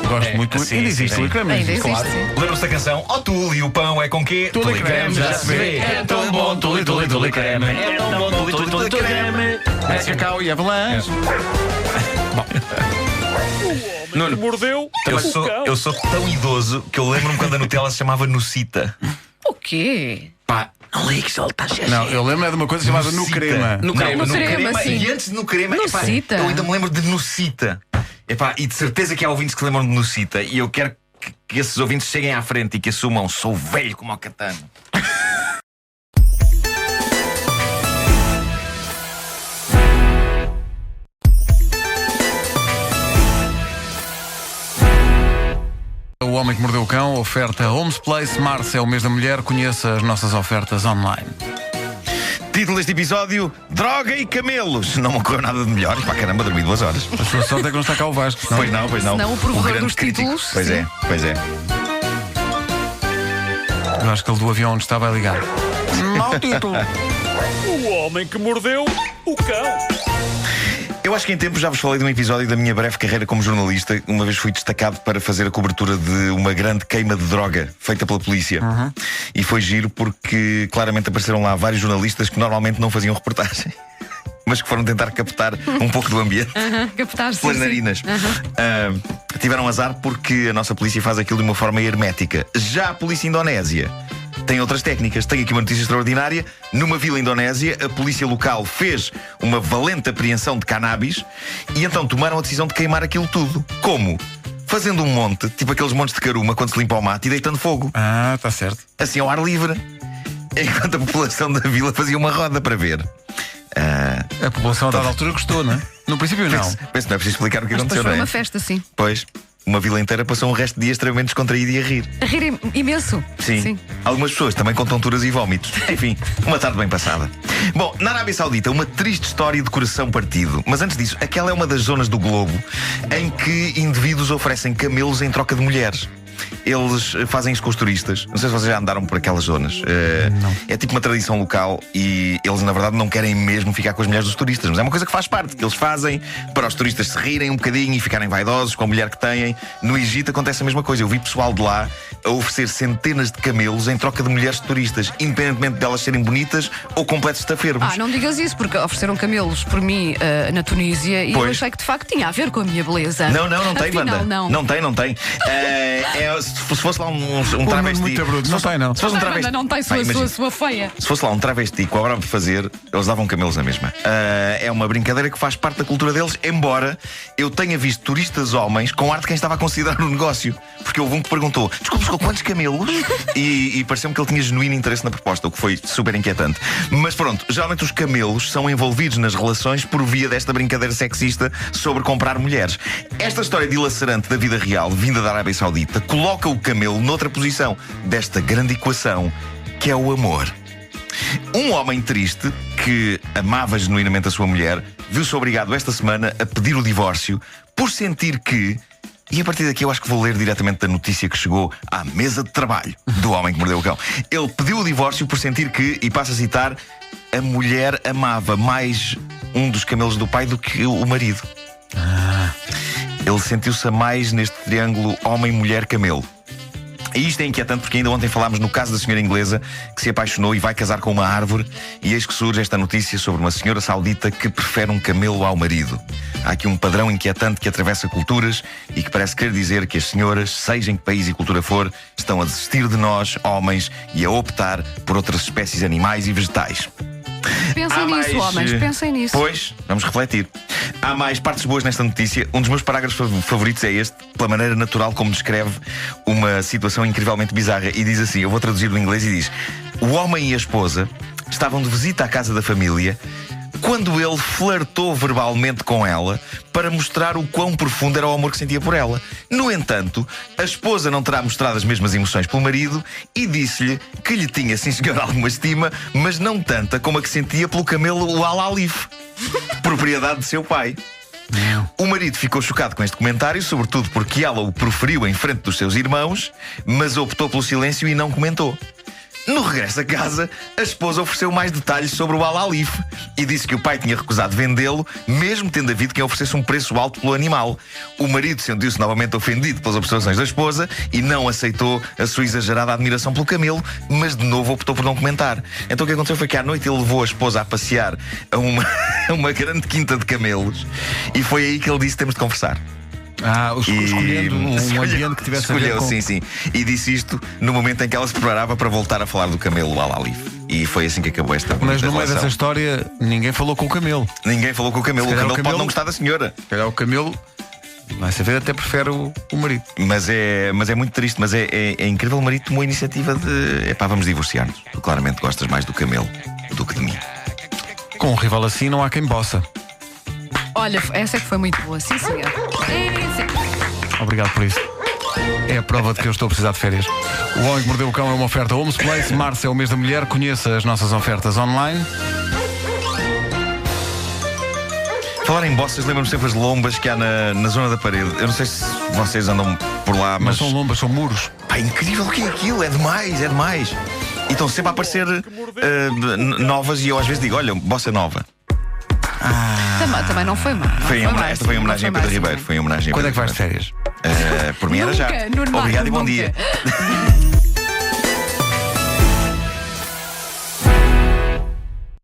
Gosto muito. sim, Ainda existe sim. Tule Creme, Ainda existe. existe, sim. Lembram-se da canção? Ó Tule, e o pão é com quê? Tule Creme, já se vê. É tão bom, Tule Creme. É tão bom, Tule Creme. É cacau e avalanche. Que mordeu o cão. Eu sou tão idoso que eu lembro-me quando a Nutella se chamava Nucita. O quê? Pá, não ligues, ele está cheio. Não, eu lembro é de uma coisa chamada Nucita. No Crema. No creme, no crema, sim. E antes de no crema, epá, Nucita. eu ainda me lembro de Nucita. Epá, e de certeza que há ouvintes que lembram de Nucita. E eu quero que esses ouvintes cheguem à frente e que assumam: sou velho como o Catano. O Homem que Mordeu o Cão, oferta Homes Place. Março é o mês da mulher. Conheça as nossas ofertas online. Título deste episódio: Droga e camelos. Não me ocorreu nada de melhor. E pá, caramba, dormi 2 horas. A sua sorte é que não está cá o Vasco. Pois não. Senão o provedor grande dos crítico. títulos, Pois sim. é. Eu acho que ele do avião onde estava a ligar. Mau título. O homem que mordeu o cão. Eu acho que em tempo já vos falei de um episódio da minha breve carreira como jornalista. Uma vez fui destacado para fazer a cobertura de uma grande queima de droga feita pela polícia. E foi giro porque claramente apareceram lá vários jornalistas que normalmente não faziam reportagem, mas que foram tentar captar um pouco do ambiente Captar, pelas narinas. Tiveram azar porque a nossa polícia faz aquilo de uma forma hermética. Já a polícia indonésia tem outras técnicas. Tenho aqui uma notícia extraordinária. Numa vila indonésia, a polícia local fez uma valente apreensão de cannabis e então tomaram a decisão de queimar aquilo tudo. Como? Fazendo um monte, tipo aqueles montes de caruma quando se limpa o mato, e deitando fogo. Ah, está certo. Assim ao ar livre. Enquanto a população da vila fazia uma roda para ver. A população a dada altura gostou, não é? No princípio não. Penso que não é preciso explicar o que Mas depois aconteceu, foi não é? uma festa, sim. Pois, uma vila inteira passou um resto de dia extremamente descontraído e a rir. A rir imenso. Sim. Algumas pessoas também com tonturas e vómitos. Enfim, uma tarde bem passada. Bom, na Arábia Saudita, uma triste história de coração partido. Mas antes disso, aquela é uma das zonas do globo em que indivíduos oferecem camelos em troca de mulheres. Eles fazem isso com os turistas. Não sei se vocês já andaram por aquelas zonas. É tipo uma tradição local e eles, na verdade, não querem mesmo ficar com as mulheres dos turistas. Mas é uma coisa que faz parte, que eles fazem para os turistas se rirem um bocadinho e ficarem vaidosos com a mulher que têm. No Egito acontece a mesma coisa. Eu vi pessoal de lá a oferecer centenas de camelos em troca de mulheres de turistas, independentemente delas serem bonitas ou completos estafermos. Não digas isso, porque ofereceram camelos por mim na Tunísia e eu achei que de facto tinha a ver com a minha beleza. Não tem, Afinal, Wanda. Não tem. Se fosse lá um travesti. Muito bruto. Não tem, não. Se fosse um A travesti. Wanda não tem sua feia. Se fosse lá um travesti com a obra de fazer, eles davam camelos na mesma. É uma brincadeira que faz parte da cultura deles, embora eu tenha visto turistas homens com ar de quem estava a considerar o negócio. Porque houve um que perguntou: desculpe, quantos camelos? E pareceu-me que ele tinha genuíno interesse na proposta, o que foi super inquietante. Mas pronto, geralmente os camelos são envolvidos nas relações por via desta brincadeira sexista sobre comprar mulheres. Esta história dilacerante da vida real, vinda da Arábia Saudita, coloca o camelo noutra posição desta grande equação que é o amor. Um homem triste que amava genuinamente a sua mulher viu-se obrigado esta semana a pedir o divórcio por sentir que... E a partir daqui eu acho que vou ler diretamente da notícia que chegou à mesa de trabalho do homem que mordeu o cão. Ele pediu o divórcio por sentir que, e passo a citar, a mulher amava mais um dos camelos do pai do que o marido. Ele sentiu-se a mais neste triângulo homem-mulher-camelo. E isto é inquietante porque ainda ontem falámos no caso da senhora inglesa que se apaixonou e vai casar com uma árvore. E eis que surge esta notícia sobre uma senhora saudita que prefere um camelo ao marido. Há aqui um padrão inquietante que atravessa culturas e que parece querer dizer que as senhoras, seja em que país e cultura for, estão a desistir de nós, homens, e a optar por outras espécies animais e vegetais. Pensem nisso, homens, pensem nisso. Pois, vamos refletir. Há mais partes boas nesta notícia. Um dos meus parágrafos favoritos é este, pela maneira natural como descreve uma situação incrivelmente bizarra. E diz assim, eu vou traduzir do inglês e diz: o homem e a esposa estavam de visita à casa da família quando ele flertou verbalmente com ela para mostrar o quão profundo era o amor que sentia por ela. No entanto, a esposa não terá mostrado as mesmas emoções pelo marido e disse-lhe que lhe tinha, sim senhor, alguma estima, mas não tanta como a que sentia pelo camelo o Al-Alif, propriedade de seu pai. O marido ficou chocado com este comentário, sobretudo porque ela o proferiu em frente dos seus irmãos, mas optou pelo silêncio e não comentou. No regresso a casa, a esposa ofereceu mais detalhes sobre o Al-Alif e disse que o pai tinha recusado vendê-lo, mesmo tendo havido quem oferecesse um preço alto pelo animal. O marido sentiu-se novamente ofendido pelas observações da esposa e não aceitou a sua exagerada admiração pelo camelo, mas de novo optou por não comentar. Então o que aconteceu foi que à noite ele levou a esposa a passear a uma grande quinta de camelos e foi aí que ele disse: temos de conversar. Escolhendo um ambiente que tivesse a ver com... Sim. E disse isto no momento em que ela se preparava para voltar a falar do camelo Al-Alif. E foi assim que acabou esta Mas no meio relação. dessa história, ninguém falou com o camelo. Ninguém falou com o camelo. O camelo pode não gostar da senhora. Se calhar o camelo Vai saber, até prefere o marido. Mas é muito triste, mas é incrível. O marido tomou a iniciativa de vamos divorciar-nos. Tu claramente gostas mais do Camelo do que de mim. Com um rival assim não há quem possa. Olha, essa é que foi muito boa, sim, senhor. Obrigado por isso. É a prova de que eu estou a precisar de férias. O Homem que Mordeu o Cão é uma oferta Homes Place. Março é o mês da mulher. Conheça as nossas ofertas online. Falar em bossas, lembro-me sempre as lombas que há na zona da parede. Eu não sei se vocês andam por lá, Mas são lombas, são muros. Pá, incrível, o que é aquilo? É demais, é demais. E estão sempre a aparecer novas e eu às vezes digo, olha, bossa nova. Também não foi má. Esta foi em homenagem a Pedro Ribeiro. Foi em homenagem a Quando é Pedro que vais de Ribeiro. férias? Por mim era já. Nuno Marco, Obrigado e bom nunca. dia.